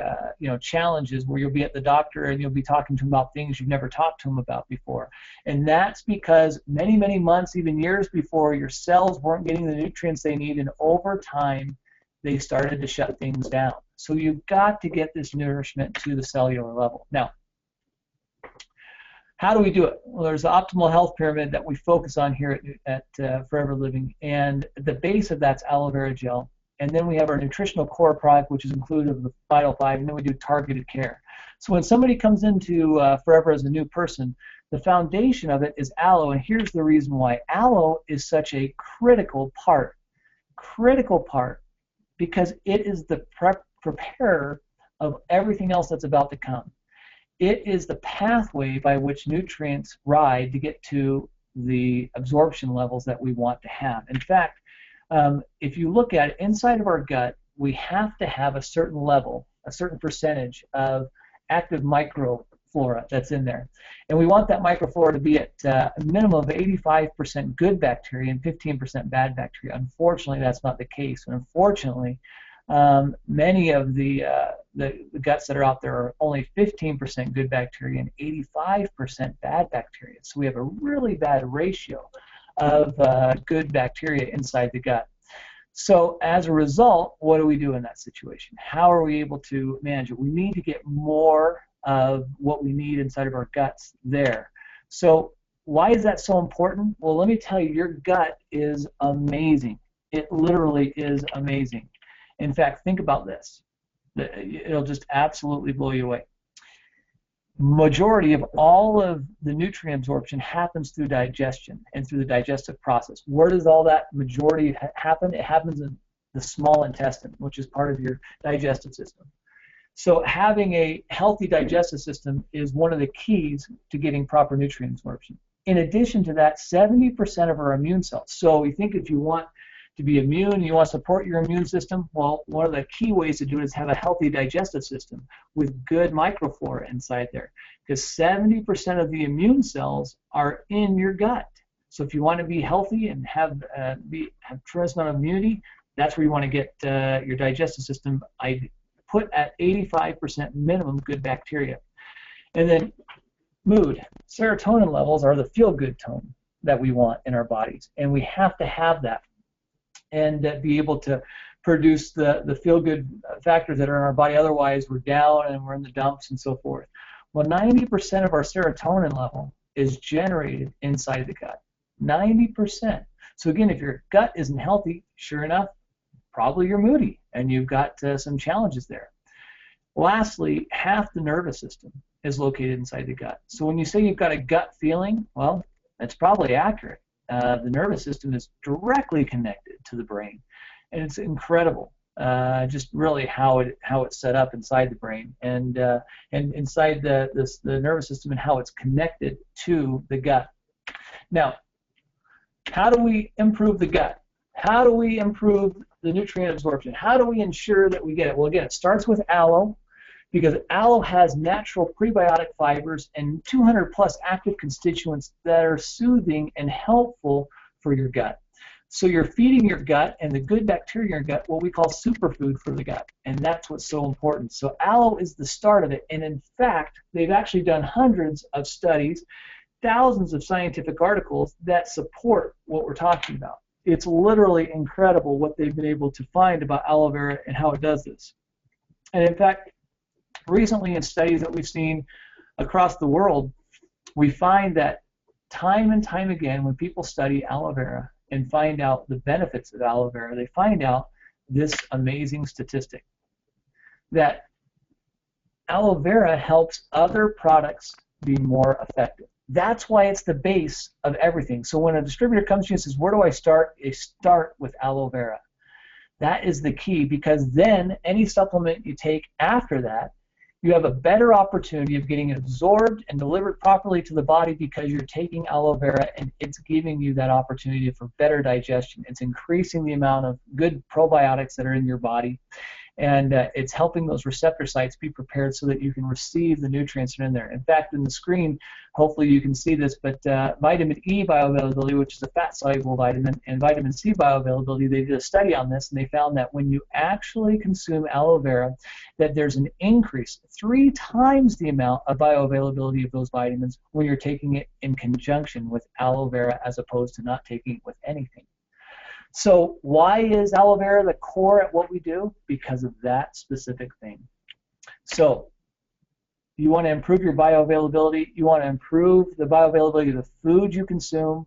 [SPEAKER 2] challenges where you'll be at the doctor and you'll be talking to him about things you've never talked to him about before. And that's because many, many months, even years before, your cells weren't getting the nutrients they need, and over time they started to shut things down. So you've got to get this nourishment to the cellular level. Now, how do we do it? Well, there's the optimal health pyramid that we focus on here at Forever Living, and at the base of that's aloe vera gel. And then we have our nutritional core product, which is included of the Vital 5, and then we do targeted care. So when somebody comes into Forever as a new person, the foundation of it is aloe, and here's the reason why. Aloe is such a critical part, because it is the preparer of everything else that's about to come. It is the pathway by which nutrients ride to get to the absorption levels that we want to have. In fact, if you look at it, inside of our gut, we have to have a certain level, a certain percentage of active microflora that's in there. And we want that microflora to be at a minimum of 85% good bacteria and 15% bad bacteria. Unfortunately, that's not the case. And unfortunately, many of the guts that are out there are only 15% good bacteria and 85% bad bacteria. So we have a really bad ratio of good bacteria inside the gut. So as a result, what do we do in that situation? How are we able to manage it? We need to get more of what we need inside of our guts there. So why is that so important? Well, let me tell you, your gut is amazing. It literally is amazing. In fact, think about this. It'll just absolutely blow you away. Majority of all of the nutrient absorption happens through digestion and through the digestive process. Where does all that majority happen? It happens in the small intestine, which is part of your digestive system. So having a healthy digestive system is one of the keys to getting proper nutrient absorption. In addition to that, 70% of our immune cells. So you think if you want to be immune, you want to support your immune system, well, one of the key ways to do it is have a healthy digestive system with good microflora inside there, because 70% of the immune cells are in your gut. So if you want to be healthy and have tremendous amount of immunity, that's where you want to get your digestive system. I put at 85% minimum good bacteria. And then mood. Serotonin levels are the feel-good tone that we want in our bodies, and we have to have that and be able to produce the feel-good factors that are in our body. Otherwise, we're down and we're in the dumps and so forth. Well, 90% of our serotonin level is generated inside the gut. 90%. So again, if your gut isn't healthy, sure enough, probably you're moody and you've got some challenges there. Lastly, half the nervous system is located inside the gut. So when you say you've got a gut feeling, well, that's probably accurate. The nervous system is directly connected to the brain, and it's incredible, just really how it's set up inside the brain and inside the nervous system and how it's connected to the gut. Now, how do we improve the gut? How do we improve the nutrient absorption? How do we ensure that we get it? Well, again, it starts with aloe, because aloe has natural prebiotic fibers and 200 plus active constituents that are soothing and helpful for your gut. So you're feeding your gut and the good bacteria in your gut what we call superfood for the gut, and that's what's so important. So aloe is the start of it, and in fact, they've actually done hundreds of studies, thousands of scientific articles that support what we're talking about. It's literally incredible what they've been able to find about aloe vera and how it does this. And in fact, recently in studies that we've seen across the world, we find that time and time again when people study aloe vera and find out the benefits of aloe vera, they find out this amazing statistic, that aloe vera helps other products be more effective. That's why it's the base of everything. So when a distributor comes to you and says, where do I start? They start with aloe vera. That is the key, because then any supplement you take after that, you have a better opportunity of getting it absorbed and delivered properly to the body, because you're taking aloe vera and it's giving you that opportunity for better digestion. It's increasing the amount of good probiotics that are in your body, and it's helping those receptor sites be prepared so that you can receive the nutrients that are in there. In fact, in the screen, hopefully you can see this, but vitamin E bioavailability, which is a fat-soluble vitamin, and vitamin C bioavailability, they did a study on this, and they found that when you actually consume aloe vera, that there's an increase, 3 times the amount of bioavailability of those vitamins when you're taking it in conjunction with aloe vera as opposed to not taking it with anything. So why is aloe vera the core at what we do? Because of that specific thing. So you want to improve your bioavailability. You want to improve the bioavailability of the food you consume,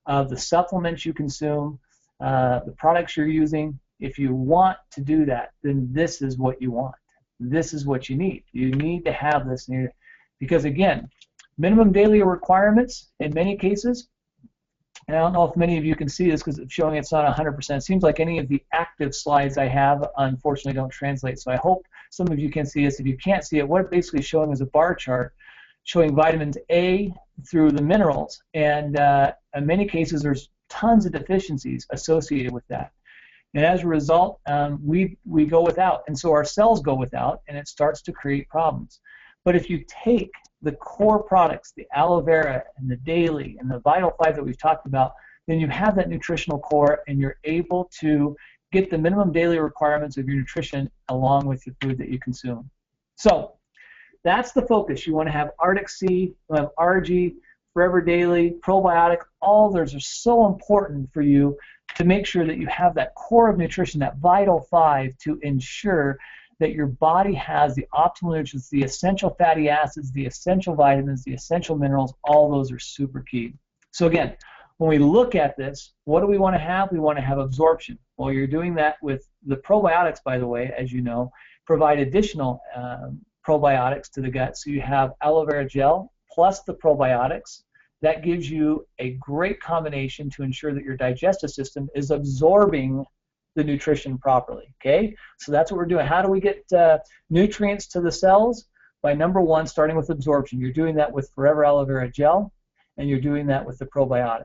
[SPEAKER 2] of the supplements you consume, the products you're using. If you want to do that, then this is what you want. This is what you need. You need to have this, because again, minimum daily requirements in many cases. And I don't know if many of you can see this because it's showing it's not 100%. It seems like any of the active slides I have, unfortunately, don't translate. So I hope some of you can see this. If you can't see it, what it's basically showing is a bar chart showing vitamins A through the minerals. And in many cases, there's tons of deficiencies associated with that. And as a result, we go without. And so our cells go without, and it starts to create problems. But if you take the core products, the aloe vera and the daily and the Vital 5 that we've talked about, then you have that nutritional core, and you're able to get the minimum daily requirements of your nutrition along with the food that you consume. So that's the focus. You want to have Arctic Sea, you have RG, Forever Daily, probiotic. All those are so important for you to make sure that you have that core of nutrition, that Vital 5, to ensure that your body has the optimal nutrients, the essential fatty acids, the essential vitamins, the essential minerals. All those are super key. So again, when we look at this, what do we want to have? We want to have absorption. Well, you're doing that with the probiotics, by the way, as you know, provide additional probiotics to the gut. So you have aloe vera gel plus the probiotics. That gives you a great combination to ensure that your digestive system is absorbing the nutrition properly. Okay, so that's what we're doing. How do we get nutrients to the cells? By number one, starting with absorption. You're doing that with Forever Aloe Vera Gel, and you're doing that with the probiotic.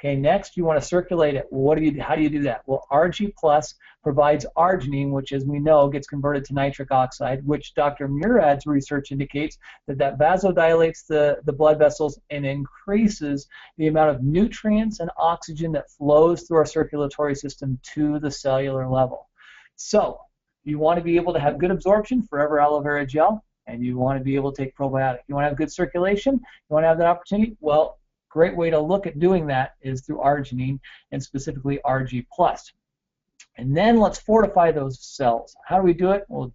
[SPEAKER 2] Okay, next you want to circulate it. Well, how do you do that? Well, RG Plus provides arginine, which, as we know, gets converted to nitric oxide, which Dr. Murad's research indicates that vasodilates the blood vessels and increases the amount of nutrients and oxygen that flows through our circulatory system to the cellular level. So you want to be able to have good absorption, Forever Aloe Vera Gel, and you want to be able to take probiotic. You want to have good circulation? You want to have that opportunity? Well, great way to look at doing that is through arginine, and specifically RG+. And then let's fortify those cells. How do we do it? Well,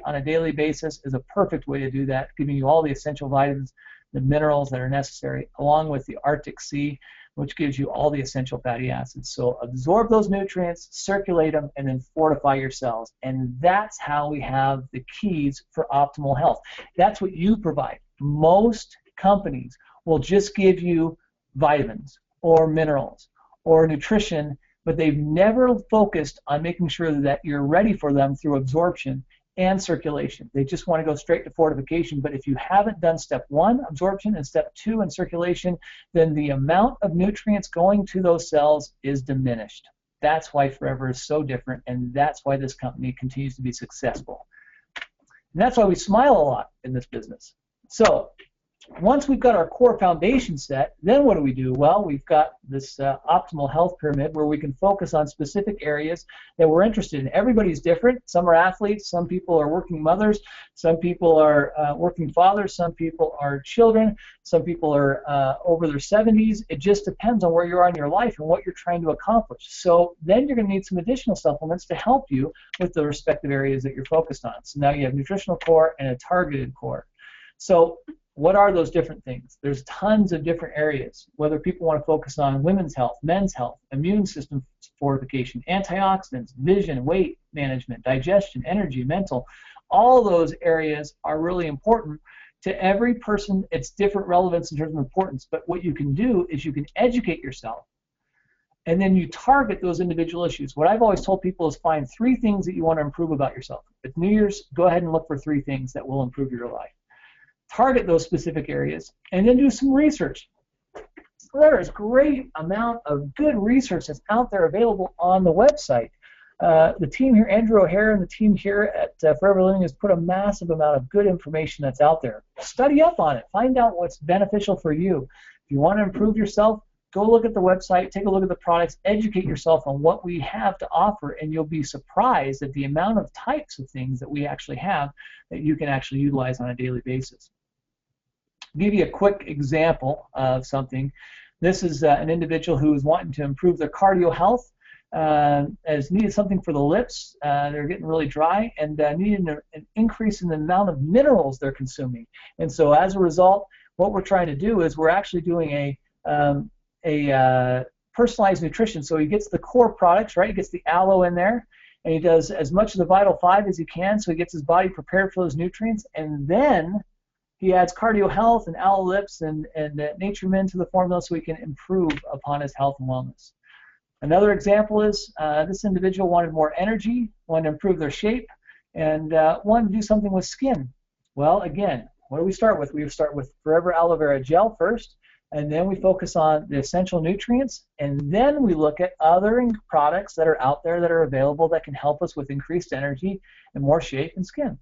[SPEAKER 2] on a daily basis is a perfect way to do that, giving you all the essential vitamins, the minerals that are necessary, along with the Arctic Sea, which gives you all the essential fatty acids. So absorb those nutrients, circulate them, and then fortify your cells. And that's how we have the keys for optimal health. That's what you provide. Most companies will just give you vitamins or minerals or nutrition, but they've never focused on making sure that you're ready for them through absorption and circulation. They just want to go straight to fortification, but if you haven't done step 1, absorption, and step 2, in circulation, then the amount of nutrients going to those cells is diminished. That's why Forever is so different, and that's why this company continues to be successful. And that's why we smile a lot in this business. So once we've got our core foundation set, then what do? Well, we've got this optimal health pyramid where we can focus on specific areas that we're interested in. Everybody's different. Some are athletes, some people are working mothers, some people are working fathers, some people are children, some people are over their 70s. It just depends on where you are in your life and what you're trying to accomplish. So then you're going to need some additional supplements to help you with the respective areas that you're focused on. So now you have nutritional core and a targeted core. So what are those different things? There's tons of different areas, whether people want to focus on women's health, men's health, immune system fortification, antioxidants, vision, weight management, digestion, energy, mental. All those areas are really important to every person. It's different relevance in terms of importance, but what you can do is you can educate yourself, and then you target those individual issues. What I've always told people is find 3 things that you want to improve about yourself. It's New Year's, go ahead and look for 3 things that will improve your life. Target those specific areas, and then do some research. There is great amount of good research that's out there available on the website. The team here, Andrew O'Hare and the team here at Forever Living, has put a massive amount of good information that's out there. Study up on it. Find out what's beneficial for you. If you want to improve yourself, go look at the website, take a look at the products, educate yourself on what we have to offer, and you'll be surprised at the amount of types of things that we actually have that you can actually utilize on a daily basis. I'll give you a quick example of something. This is an individual who is wanting to improve their cardio health, has needed something for the lips. They're getting really dry, and needing an increase in the amount of minerals they're consuming. And so as a result, what we're trying to do is we're actually doing a personalized nutrition. So he gets the core products, right? He gets the aloe in there, and he does as much of the Vital 5 as he can, so he gets his body prepared for those nutrients, and then he adds cardio health and aloe lips and nature mint to the formula so he can improve upon his health and wellness. Another example is this individual wanted more energy, wanted to improve their shape, and wanted to do something with skin. Well, again, what do we start with? We start with Forever Aloe Vera Gel first, and then we focus on the essential nutrients, and then we look at other products that are out there that are available that can help us with increased energy and more shape and skin.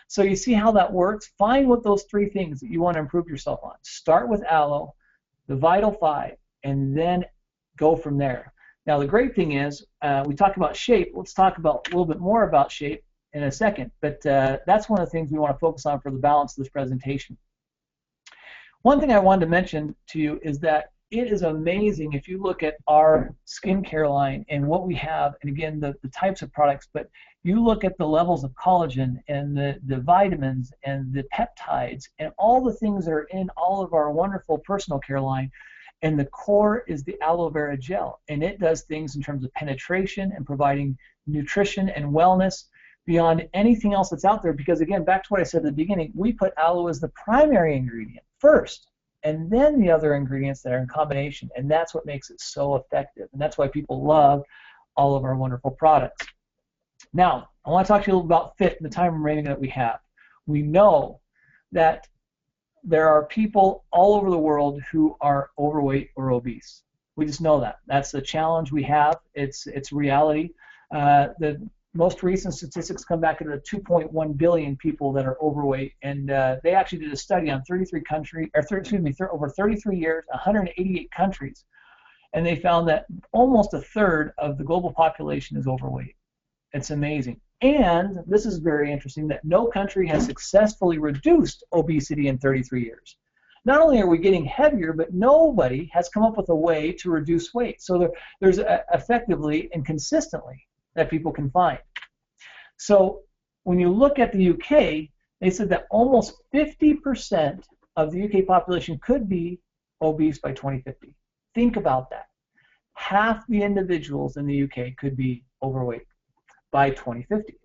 [SPEAKER 2] So you see how that works. Find what those 3 things that you want to improve yourself on. Start with aloe, the Vital 5, and then go from there. Now the great thing is, we talk about shape. Let's talk about a little bit more about shape in a second, but that's one of the things we want to focus on for the balance of this presentation. One thing I wanted to mention to you is that it is amazing if you look at our skincare line and what we have, and again, the types of products, but you look at the levels of collagen and the vitamins and the peptides and all the things that are in all of our wonderful personal care line, and the core is the aloe vera gel, and it does things in terms of penetration and providing nutrition and wellness beyond anything else that's out there, because again, back to what I said at the beginning, we put aloe as the primary ingredient first, and then the other ingredients that are in combination, and that's what makes it so effective, and that's why people love all of our wonderful products. Now, I want to talk to you a little about fit and the time remaining that we have. We know that there are people all over the world who are overweight or obese. We just know that. That's the challenge we have. It's reality. The most recent statistics come back at 2.1 billion people that are overweight, and they actually did a study on 33 countries, over 33 years, 188 countries, and they found that almost a third of the global population is overweight. It's amazing. And this is very interesting, that no country has successfully reduced obesity in 33 years. Not only are we getting heavier, but nobody has come up with a way to reduce weight. So there's effectively and consistently that people can find. So when you look at the UK, they said that almost 50% of the UK population could be obese by 2050. Think about that. Half the individuals in the UK could be overweight by 2050.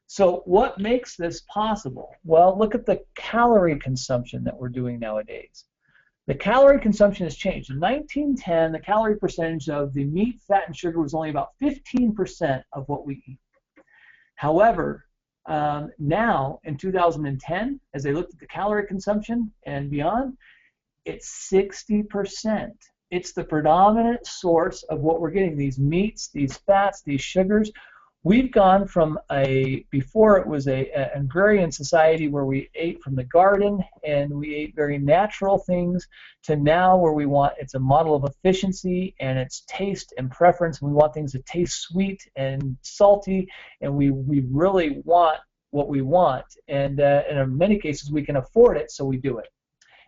[SPEAKER 2] So what makes this possible? Well, look at the calorie consumption that we're doing nowadays. The calorie consumption has changed. In 1910, the calorie percentage of the meat, fat, and sugar was only about 15% of what we eat. However, now in 2010, as they looked at the calorie consumption and beyond, it's 60%. It's the predominant source of what we're getting, these meats, these fats, these sugars. We've gone from before it was an agrarian society where we ate from the garden and we ate very natural things, to now where it's a model of efficiency and it's taste and preference. We want things that taste sweet and salty, and we really want what we want, and in many cases we can afford it, so we do it.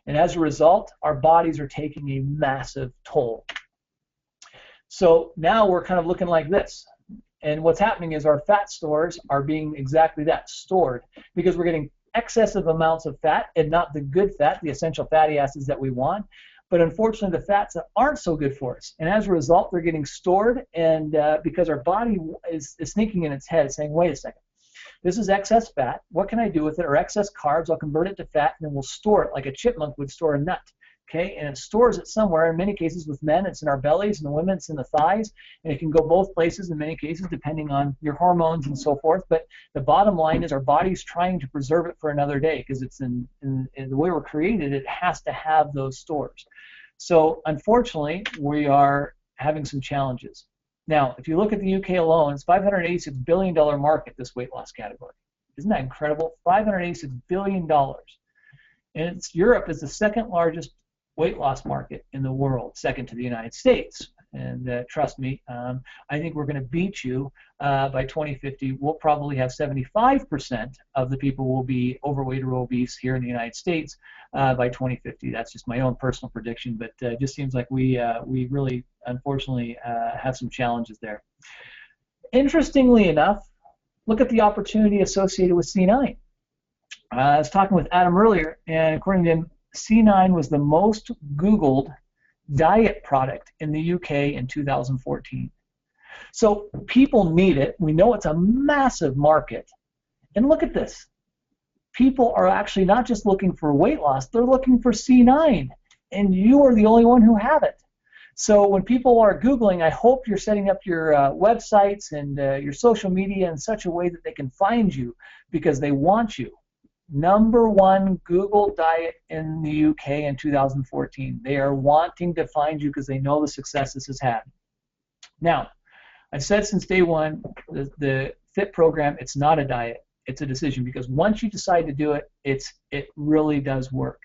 [SPEAKER 2] And as a result, our bodies are taking a massive toll. So now we're kind of looking like this. And what's happening is our fat stores are being exactly that, stored, because we're getting excessive amounts of fat and not the good fat, the essential fatty acids that we want, but unfortunately the fats that aren't so good for us. And as a result, they're getting stored, and because our body is thinking in its head, saying, wait a second, this is excess fat. What can I do with it? Or excess carbs, I'll convert it to fat, and then we'll store it like a chipmunk would store a nut. Okay, and it stores it somewhere. In many cases with men, it's in our bellies, and the women, it's in the thighs, and it can go both places in many cases depending on your hormones and so forth. But the bottom line is our body's trying to preserve it for another day, because it's in the way we're created, it has to have those stores. So unfortunately, we are having some challenges. Now, if you look at the UK alone, it's $586 billion market, this weight loss category. Isn't that incredible? $586 billion. And Europe is the second largest weight loss market in the world, second to the United States. And trust me, I think we're going to beat you by 2050. We'll probably have 75% of the people will be overweight or obese here in the United States by 2050. That's just my own personal prediction, but it just seems like we really, unfortunately, have some challenges there. Interestingly enough, look at the opportunity associated with C9. I was talking with Adam earlier, and according to him, C9 was the most Googled diet product in the UK in 2014. So people need it. We know it's a massive market. And look at this. People are actually not just looking for weight loss, they're looking for C9. And you are the only one who have it. So when people are Googling, I hope you're setting up your websites and your social media in such a way that they can find you, because they want you. #1 Google diet in the UK in 2014. They are wanting to find you because they know the success this has had. Now, I've said since day one, the FIT program, it's not a diet, it's a decision, because once you decide to do it, it really does work.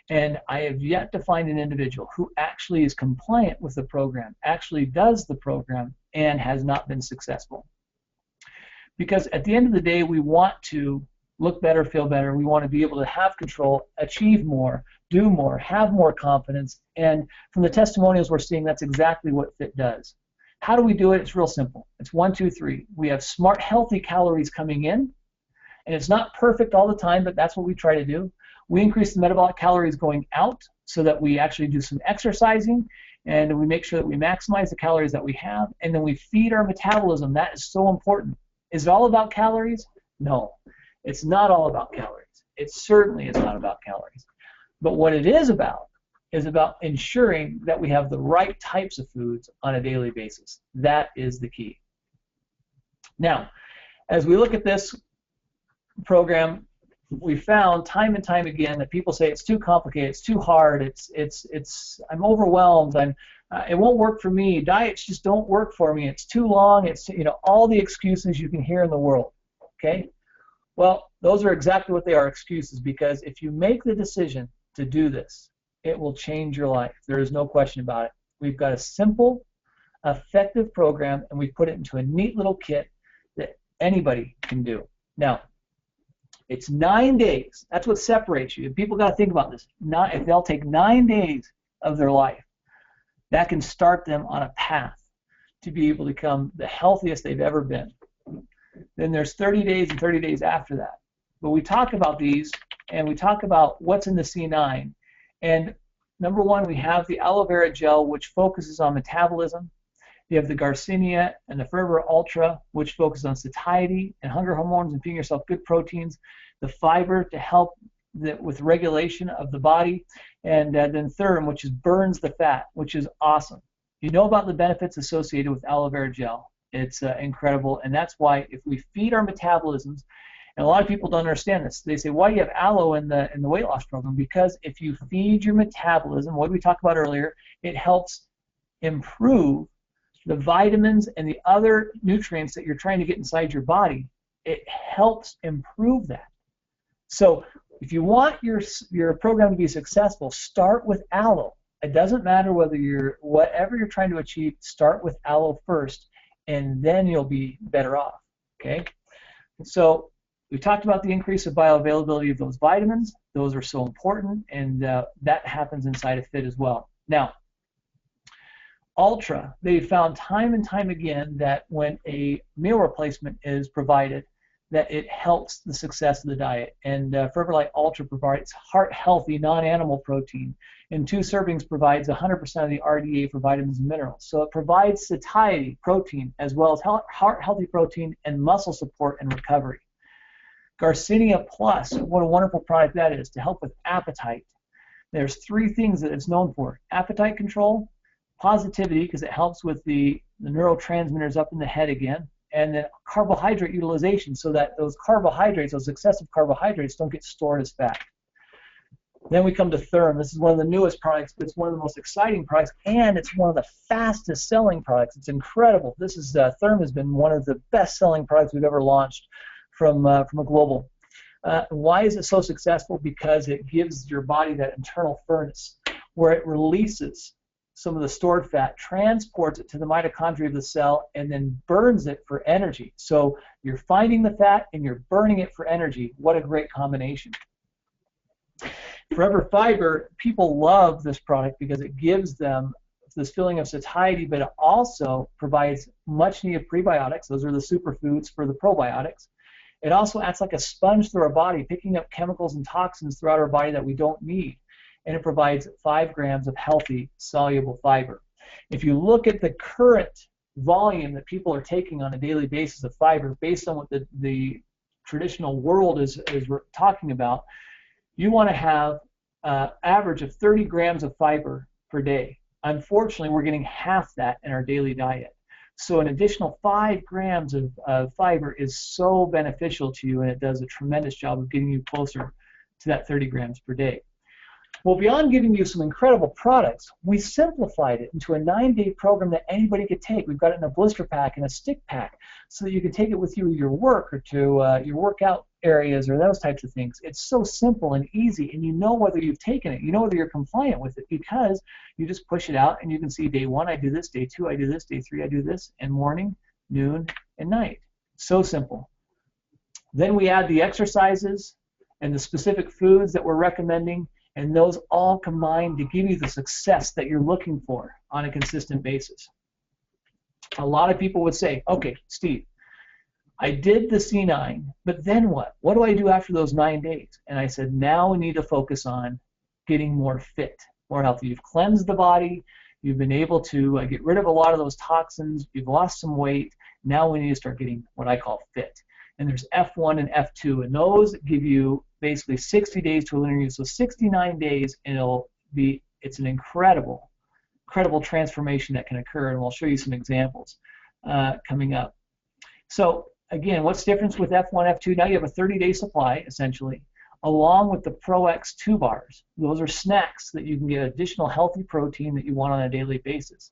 [SPEAKER 2] And I have yet to find an individual who actually is compliant with the program, actually does the program, and has not been successful. Because at the end of the day, we want to look better, feel better. We want to be able to have control, achieve more, do more, have more confidence. And from the testimonials we're seeing, that's exactly what FIT does. How do we do it? It's real simple. It's 1, 2, 3. We have smart, healthy calories coming in. And it's not perfect all the time, but that's what we try to do. We increase the metabolic calories going out so that we actually do some exercising, and we make sure that we maximize the calories that we have, and then we feed our metabolism. That is so important. Is it all about calories? No. It's not all about calories. It certainly is not about calories. But what it is about ensuring that we have the right types of foods on a daily basis. That is the key. Now, as we look at this program, we found time and time again that people say it's too complicated, it's too hard, I'm overwhelmed, it won't work for me, diets just don't work for me, it's too long, it's all the excuses you can hear in the world. Okay? Well, those are exactly what they are, excuses, because if you make the decision to do this, it will change your life. There is no question about it. We've got a simple, effective program, and we put it into a neat little kit that anybody can do. Now, it's 9 days. That's what separates you. People got to think about this. If they'll take 9 days of their life, that can start them on a path to be able to become the healthiest they've ever been. Then there's 30 days and 30 days after that. But we talk about these, and we talk about what's in the C9. And #1, we have the aloe vera gel, which focuses on metabolism. You have the Garcinia and the Forevър Ultra, which focus on satiety and hunger hormones and feeding yourself good proteins. The fiber to help with regulation of the body. And then Therm, which burns the fat, which is awesome. You know about the benefits associated with aloe vera gel. It's incredible, and that's why if we feed our metabolisms, and a lot of people don't understand this. They say, why do you have aloe in the weight loss program? Because if you feed your metabolism, what we talked about earlier, it helps improve the vitamins and the other nutrients that you're trying to get inside your body. It helps improve that. So if you want your program to be successful, start with aloe. It doesn't matter whatever you're trying to achieve, start with aloe first, and then you'll be better off. Okay? So we talked about the increase of bioavailability of those vitamins. Those are so important, and that happens inside of FIT as well. Now, Ultra, they found time and time again that when a meal replacement is provided, that it helps the success of the diet. And Forever Light Ultra provides heart-healthy, non-animal protein. And 2 servings provides 100% of the RDA for vitamins and minerals. So it provides satiety, protein, as well as heart-healthy protein and muscle support and recovery. Garcinia Plus, what a wonderful product that is to help with appetite. There's 3 things that it's known for: appetite control, positivity, because it helps with the neurotransmitters up in the head again, and then carbohydrate utilization, so that those carbohydrates, those excessive carbohydrates, don't get stored as fat. Then we come to Therm. This is one of the newest products, but it's one of the most exciting products, and it's one of the fastest selling products. It's incredible. This is Therm has been one of the best selling products we've ever launched from a global. Why is it so successful? Because it gives your body that internal furnace where it releases some of the stored fat, transports it to the mitochondria of the cell, and then burns it for energy. So you're finding the fat and you're burning it for energy. What a great combination. Forever Fiber, people love this product because it gives them this feeling of satiety, but it also provides much needed prebiotics. Those are the superfoods for the probiotics. It also acts like a sponge through our body, picking up chemicals and toxins throughout our body that we don't need. And it provides 5 grams of healthy, soluble fiber. If you look at the current volume that people are taking on a daily basis of fiber, based on what the traditional world is talking about, you want to have an average of 30 grams of fiber per day. Unfortunately, we're getting half that in our daily diet. So an additional 5 grams of fiber is so beneficial to you, and it does a tremendous job of getting you closer to that 30 grams per day. Well, beyond giving you some incredible products, we simplified it into a 9-day program that anybody could take. We've got it in a blister pack and a stick pack so that you can take it with you to your work or to your workout areas or those types of things. It's so simple and easy, and you know whether you've taken it. You know whether you're compliant with it because you just push it out and you can see day 1 I do this, day 2 I do this, day 3 I do this, and morning, noon, and night. So simple. Then we add the exercises and the specific foods that we're recommending, and those all combine to give you the success that you're looking for on a consistent basis. A lot of people would say, okay, Steve, I did the C9, but then what? What do I do after those 9 days? And I said, now we need to focus on getting more fit, more healthy. You've cleansed the body. You've been able to get rid of a lot of those toxins. You've lost some weight. Now we need to start getting what I call fit. And there's F1 and F2, and those give you basically 60 days to a linear use. So 69 days, and it's an incredible transformation that can occur, and we'll show you some examples coming up. So again, what's the difference with F1, F2? Now you have a 30-day supply, essentially, along with the Pro X 2 bars. Those are snacks that you can get additional healthy protein that you want on a daily basis.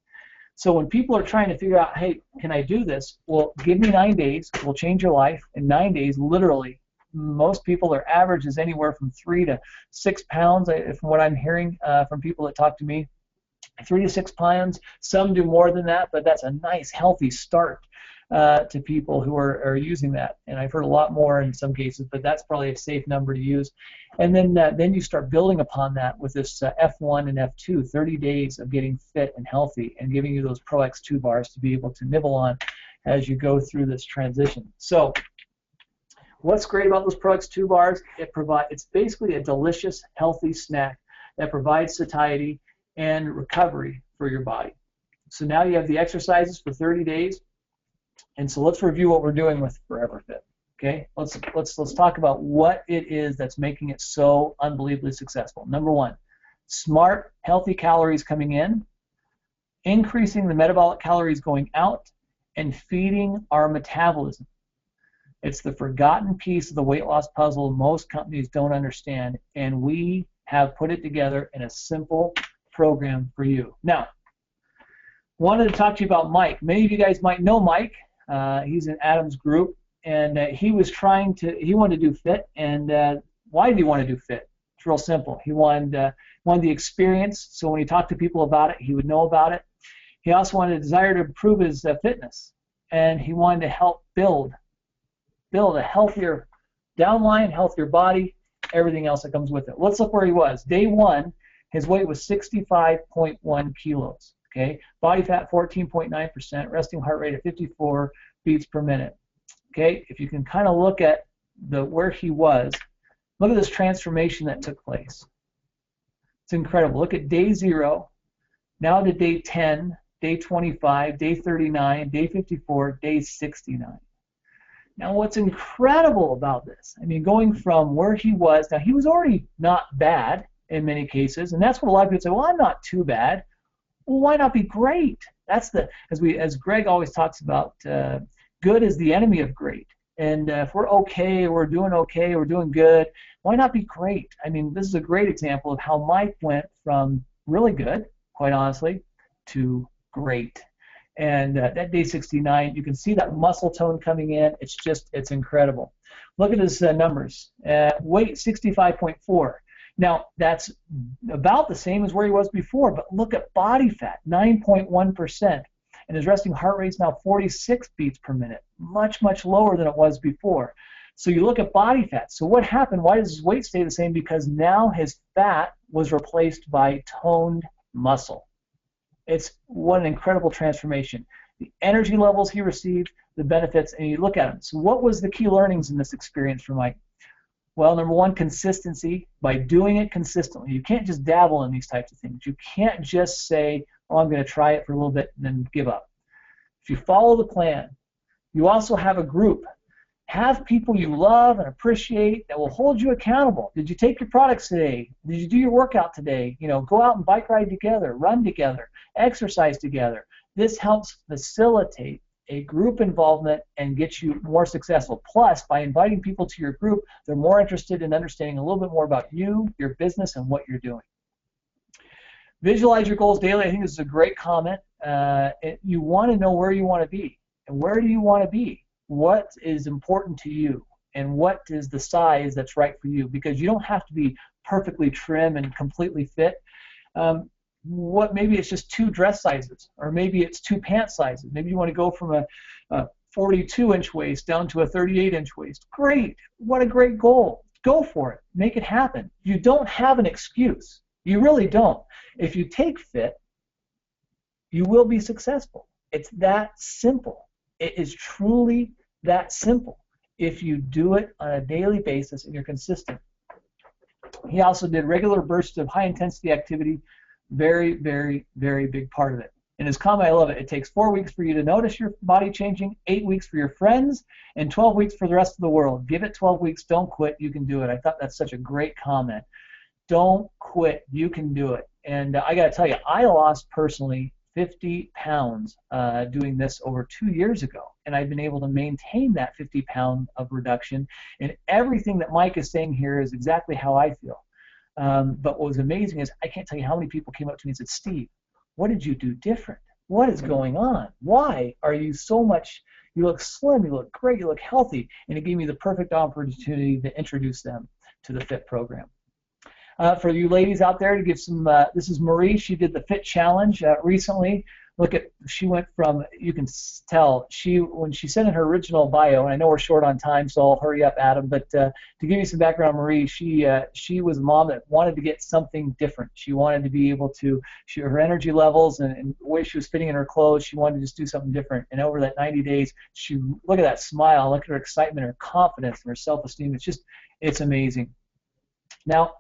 [SPEAKER 2] So when people are trying to figure out, hey, can I do this? Well, give me 9 days. We'll change your life. In 9 days, literally, most people, their average is anywhere from 3 to 6 pounds, from what I'm hearing from people that talk to me. 3 to 6 pounds. Some do more than that, but that's a nice, healthy start to people who are using that. And I've heard a lot more in some cases, but that's probably a safe number to use. And then you start building upon that with this F1 and F2, 30 days of getting fit and healthy and giving you those Pro X 2 bars to be able to nibble on as you go through this transition. So what's great about those Pro X 2 bars? It's basically a delicious, healthy snack that provides satiety and recovery for your body. So now you have the exercises for 30 days. And so let's review what we're doing with Forever Fit. Okay, let's talk about what it is that's making it so unbelievably successful. Number 1, smart, healthy calories coming in, increasing the metabolic calories going out, and feeding our metabolism. It's the forgotten piece of the weight loss puzzle most companies don't understand, and we have put it together in a simple program for you. Now, wanted to talk to you about Mike. Many of you guys might know Mike. He's in Adam's group, and he wanted to do fit. And why did he want to do fit? It's real simple. He wanted the experience, so when he talked to people about it, he would know about it. He also wanted a desire to improve his fitness, and he wanted to help build a healthier downline, healthier body, everything else that comes with it. Let's look where he was. Day 1, his weight was 65.1 kilos. Okay, body fat 14.9%, resting heart rate at 54 beats per minute. Okay, if you can kind of look at where he was, look at this transformation that took place. It's incredible. Look at day 0, now to day 10, day 25, day 39, day 54, day 69. Now, what's incredible about this, I mean, going from where he was, now he was already not bad in many cases, and that's what a lot of people say, well, I'm not too bad. Well, why not be great? That's as Greg always talks about, good is the enemy of great. And if we're okay, we're doing good, why not be great? I mean, this is a great example of how Mike went from really good, quite honestly, to great. And that day 69, you can see that muscle tone coming in. It's incredible. Look at his numbers. Weight 65.4. Now, that's about the same as where he was before, but look at body fat, 9.1%. And his resting heart rate is now 46 beats per minute, much, much lower than it was before. So you look at body fat. So what happened? Why does his weight stay the same? Because now his fat was replaced by toned muscle. What an incredible transformation. The energy levels he received, the benefits, and you look at them. So what was the key learnings in this experience for Mike? Well, number one, consistency. By doing it consistently. You can't just dabble in these types of things. You can't just say, oh, I'm going to try it for a little bit and then give up. If you follow the plan, you also have a group. Have people you love and appreciate that will hold you accountable. Did you take your products today? Did you do your workout today? Go out and bike ride together, run together, exercise together. This helps facilitate a group involvement and get you more successful. Plus, by inviting people to your group, they're more interested in understanding a little bit more about you, your business, and what you're doing. Visualize your goals daily. I think this is a great comment. You want to know where you want to be. And where do you want to be? What is important to you? And what is the size that's right for you? Because you don't have to be perfectly trim and completely fit. Maybe it's just 2 dress sizes, or maybe it's 2 pant sizes. Maybe you want to go from a 42-inch waist down to a 38-inch waist. Great. What a great goal. Go for it. Make it happen. You don't have an excuse. You really don't. If you take fit, you will be successful. It's that simple. It is truly that simple if you do it on a daily basis and you're consistent. He also did regular bursts of high-intensity activity. Very, very, very big part of it. In his comment, I love it. It takes 4 weeks for you to notice your body changing, 8 weeks for your friends, and 12 weeks for the rest of the world. Give it 12 weeks. Don't quit. You can do it. I thought that's such a great comment. Don't quit. You can do it. And I got to tell you, I lost personally 50 pounds doing this over 2 years ago, and I've been able to maintain that 50 pound of reduction. And everything that Mike is saying here is exactly how I feel. But what was amazing is I can't tell you how many people came up to me and said, Steve, what did you do different? What is going on? Why are you so much, you look slim, you look great, you look healthy. And it gave me the perfect opportunity to introduce them to the FIT program. For you ladies out there, to give some, this is Marie. She did the FIT challenge recently. Look at, she went from, you can tell, when she sent in her original bio, and I know we're short on time, so I'll hurry up, Adam, but to give you some background, Marie, she was a mom that wanted to get something different. She wanted to be able to, her energy levels and the way she was fitting in her clothes, she wanted to just do something different. And over that 90 days, look at that smile, look at her excitement, her confidence, and her self-esteem. It's amazing. Now,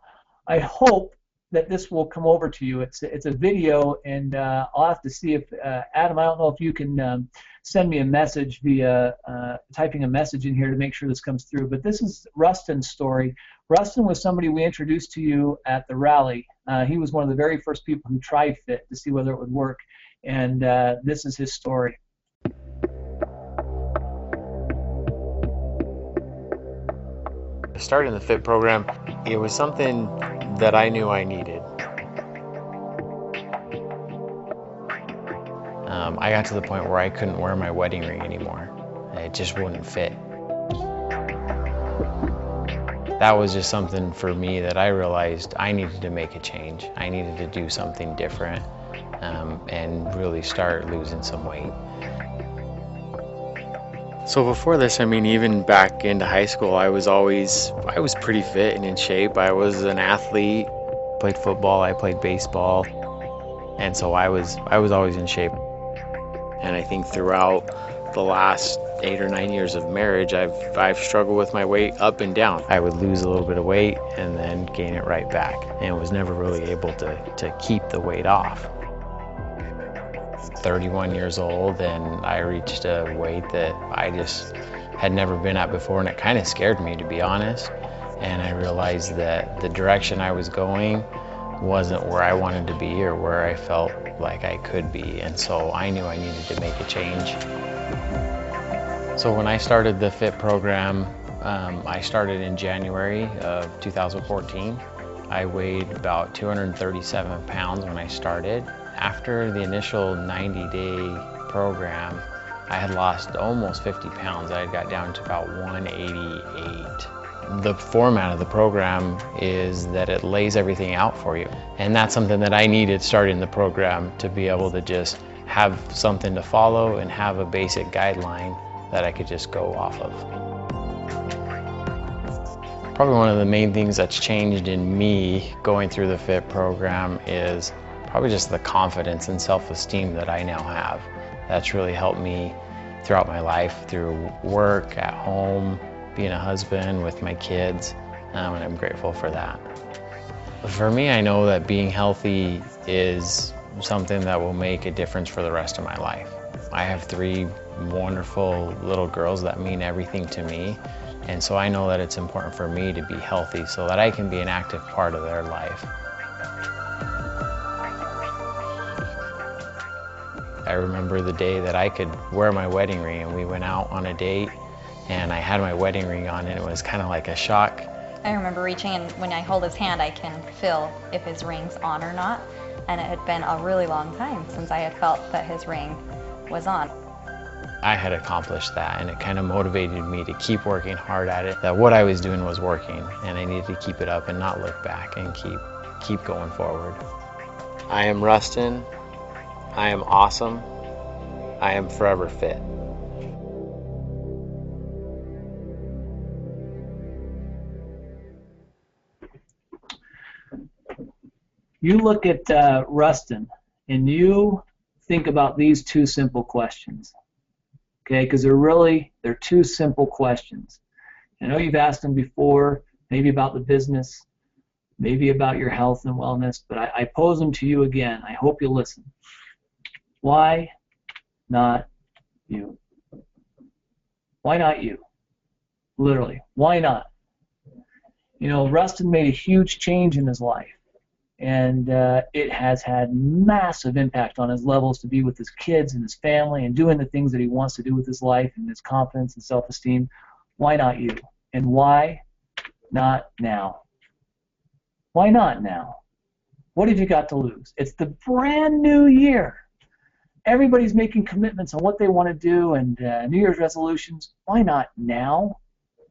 [SPEAKER 2] I hope that this will come over to you. It's a video, and I'll have to see if Adam, I don't know if you can send me a message via typing a message in here to make sure this comes through. But this is Rustin's story. Rustin was somebody we introduced to you at the rally. He was one of the very first people who tried FIT to see whether it would work, and this is his story.
[SPEAKER 3] Starting the FIT program, it was something that I knew I needed. I got to the point where I couldn't wear my wedding ring anymore. It just wouldn't fit. That was just something for me that I realized I needed to make a change. I needed to do something different and really start losing some weight. So before this, I mean, even back into high school, I was pretty fit and in shape. I was an athlete, played football, I played baseball, and so I was always in shape. And I think throughout the last 8 or 9 years of marriage, I've struggled with my weight up and down. I would lose a little bit of weight and then gain it right back, and was never really able to keep the weight off. 31 years old, and I reached a weight that I just had never been at before, and it kind of scared me, to be honest. And I realized that the direction I was going wasn't where I wanted to be or where I felt like I could be, and so I knew I needed to make a change. So when I started the FIT program, I started in January of 2014. I weighed about 237 pounds when I started. After the initial 90-day program, I had lost almost 50 pounds. I had got down to about 188. The format of the program is that it lays everything out for you. And that's something that I needed starting the program, to be able to just have something to follow and have a basic guideline that I could just go off of. Probably one of the main things that's changed in me going through the FIT program is probably just the confidence and self-esteem that I now have. That's really helped me throughout my life, through work, at home, being a husband with my kids, and I'm grateful for that. For me, I know that being healthy is something that will make a difference for the rest of my life. I have 3 wonderful little girls that mean everything to me, and so I know that it's important for me to be healthy so that I can be an active part of their life. I remember the day that I could wear my wedding ring, and we went out on a date, and I had my wedding ring on, and it was kind of like a shock.
[SPEAKER 4] I remember reaching in, when I hold his hand, I can feel if his ring's on or not, and it had been a really long time since I had felt that his ring was on.
[SPEAKER 3] I had accomplished that, and it kind of motivated me to keep working hard at it, that what I was doing was working, and I needed to keep it up and not look back and keep going forward. I am Rustin. I am awesome. I am forever fit.
[SPEAKER 2] You look at Rustin, and you think about these 2 simple questions, okay? Because they're 2 simple questions. I know you've asked them before, maybe about the business, maybe about your health and wellness, but I pose them to you again. I hope you'll listen. Why not you? Why not you? Literally, why not? You know, Rustin made a huge change in his life, and it has had massive impact on his levels to be with his kids and his family and doing the things that he wants to do with his life and his confidence and self-esteem. Why not you? And why not now? Why not now? What have you got to lose? It's the brand new year. Everybody's making commitments on what they want to do and New Year's resolutions. Why not now?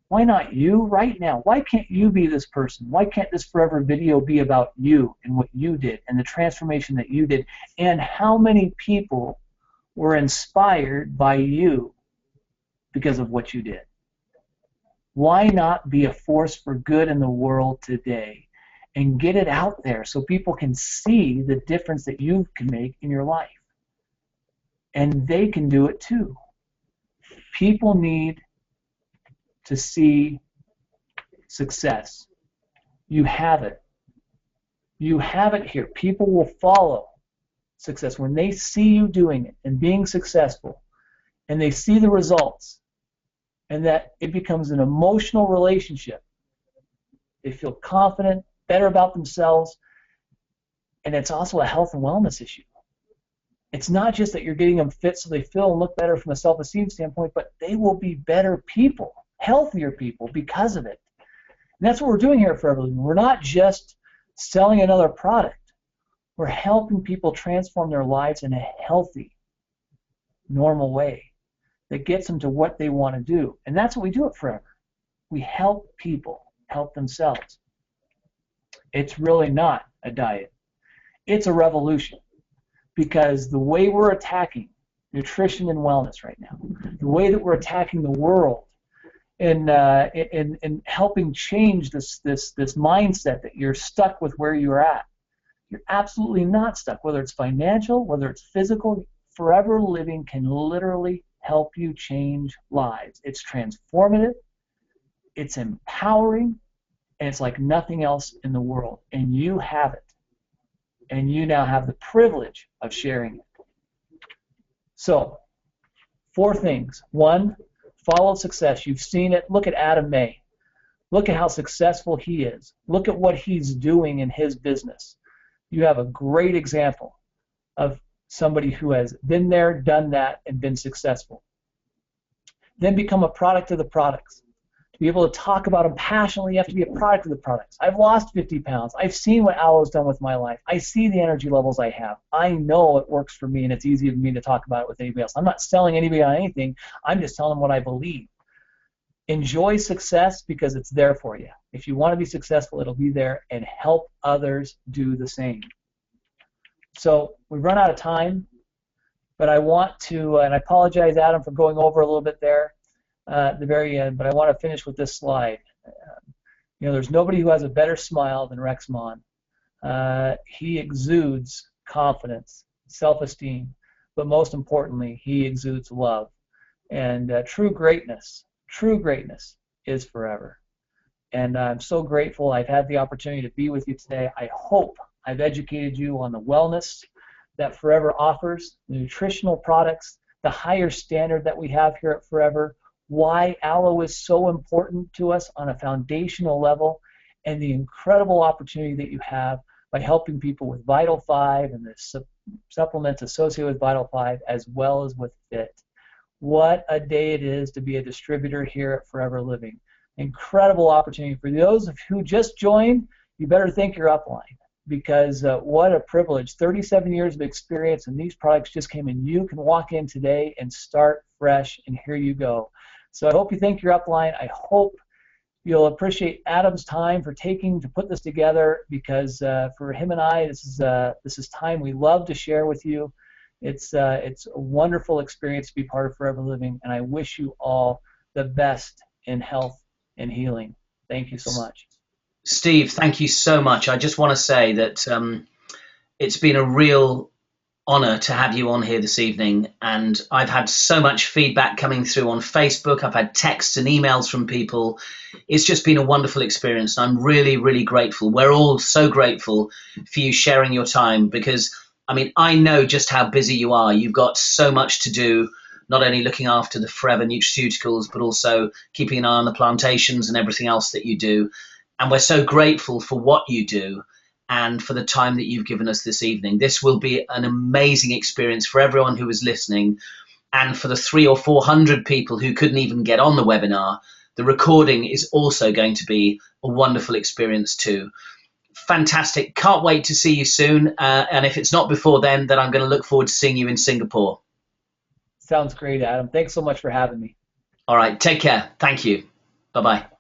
[SPEAKER 2] Why not you right now? Why can't you be this person? Why can't this Forever video be about you and what you did and the transformation that you did and how many people were inspired by you because of what you did? Why not be a force for good in the world today and get it out there so people can see the difference that you can make in your life? And they can do it too. People need to see success. You have it. You have it here. People will follow success. When they see you doing it and being successful, and they see the results, and that it becomes an emotional relationship, they feel confident, better about themselves, and it's also a health and wellness issue. It's not just that you're getting them fit so they feel and look better from a self-esteem standpoint, but they will be better people, healthier people because of it. And that's what we're doing here at Forever Living. We're not just selling another product. We're helping people transform their lives in a healthy, normal way that gets them to what they want to do. And that's what we do at Forever. We help people help themselves. It's really not a diet. It's a revolution. Because the way we're attacking nutrition and wellness right now, the way that we're attacking the world and helping change this mindset that you're stuck with where you're at, you're absolutely not stuck. Whether it's financial, whether it's physical, Forever Living can literally help you change lives. It's transformative, it's empowering, and it's like nothing else in the world. And you have it. And you now have the privilege of sharing it. So, 4 things. 1, follow success. You've seen it. Look at Adam May. Look at how successful he is. Look at what he's doing in his business. You have a great example of somebody who has been there, done that, and been successful. Then become a product of the products. To be able to talk about them passionately, you have to be a product of the products. I've lost 50 pounds. I've seen what aloe's done with my life. I see the energy levels I have. I know it works for me, and it's easy for me to talk about it with anybody else. I'm not selling anybody on anything. I'm just telling them what I believe. Enjoy success because it's there for you. If you want to be successful, it'll be there, and help others do the same. So we've run out of time, but I want to, and I apologize, Adam, for going over a little bit there at the very end, but I want to finish with this slide. There's nobody who has a better smile than Rex Mon. He exudes confidence, self-esteem, but most importantly, he exudes love. And true greatness is forever. And I'm so grateful I've had the opportunity to be with you today. I hope I've educated you on the wellness that Forever offers, the nutritional products, the higher standard that we have here at Forever, why aloe is so important to us on a foundational level, and the incredible opportunity that you have by helping people with Vital 5 and the supplements associated with Vital 5 as well as with FIT. What a day it is to be a distributor here at Forever Living. Incredible opportunity. For those who just joined, you better thank your upline, because what a privilege. 37 years of experience, and these products just came in. You can walk in today and start fresh, and here you go. So I hope you thank your upline. I hope you'll appreciate Adam's time for taking to put this together, because for him and I, this is time we love to share with you. It's a wonderful experience to be part of Forever Living, and I wish you all the best in health and healing. Thank you so much.
[SPEAKER 1] Steve, thank you so much. I just want to say that it's been a real honor to have you on here this evening, and I've had so much feedback coming through on Facebook. I've had texts and emails from people. It's just been a wonderful experience, and I'm really, really grateful. We're all so grateful for you sharing your time, because I know just how busy you are. You've got so much to do, not only looking after the Forever nutraceuticals, but also keeping an eye on the plantations and everything else that you do. And we're so grateful for what you do and for the time that you've given us this evening. This will be an amazing experience for everyone who is listening, and for the 300 or 400 people who couldn't even get on the webinar. The recording is also going to be a wonderful experience too. Fantastic. Can't wait to see you soon. And if it's not before then I'm going to look forward to seeing you in Singapore.
[SPEAKER 2] Sounds great, Adam. Thanks so much for having me.
[SPEAKER 1] All right. Take care. Thank you. Bye-bye.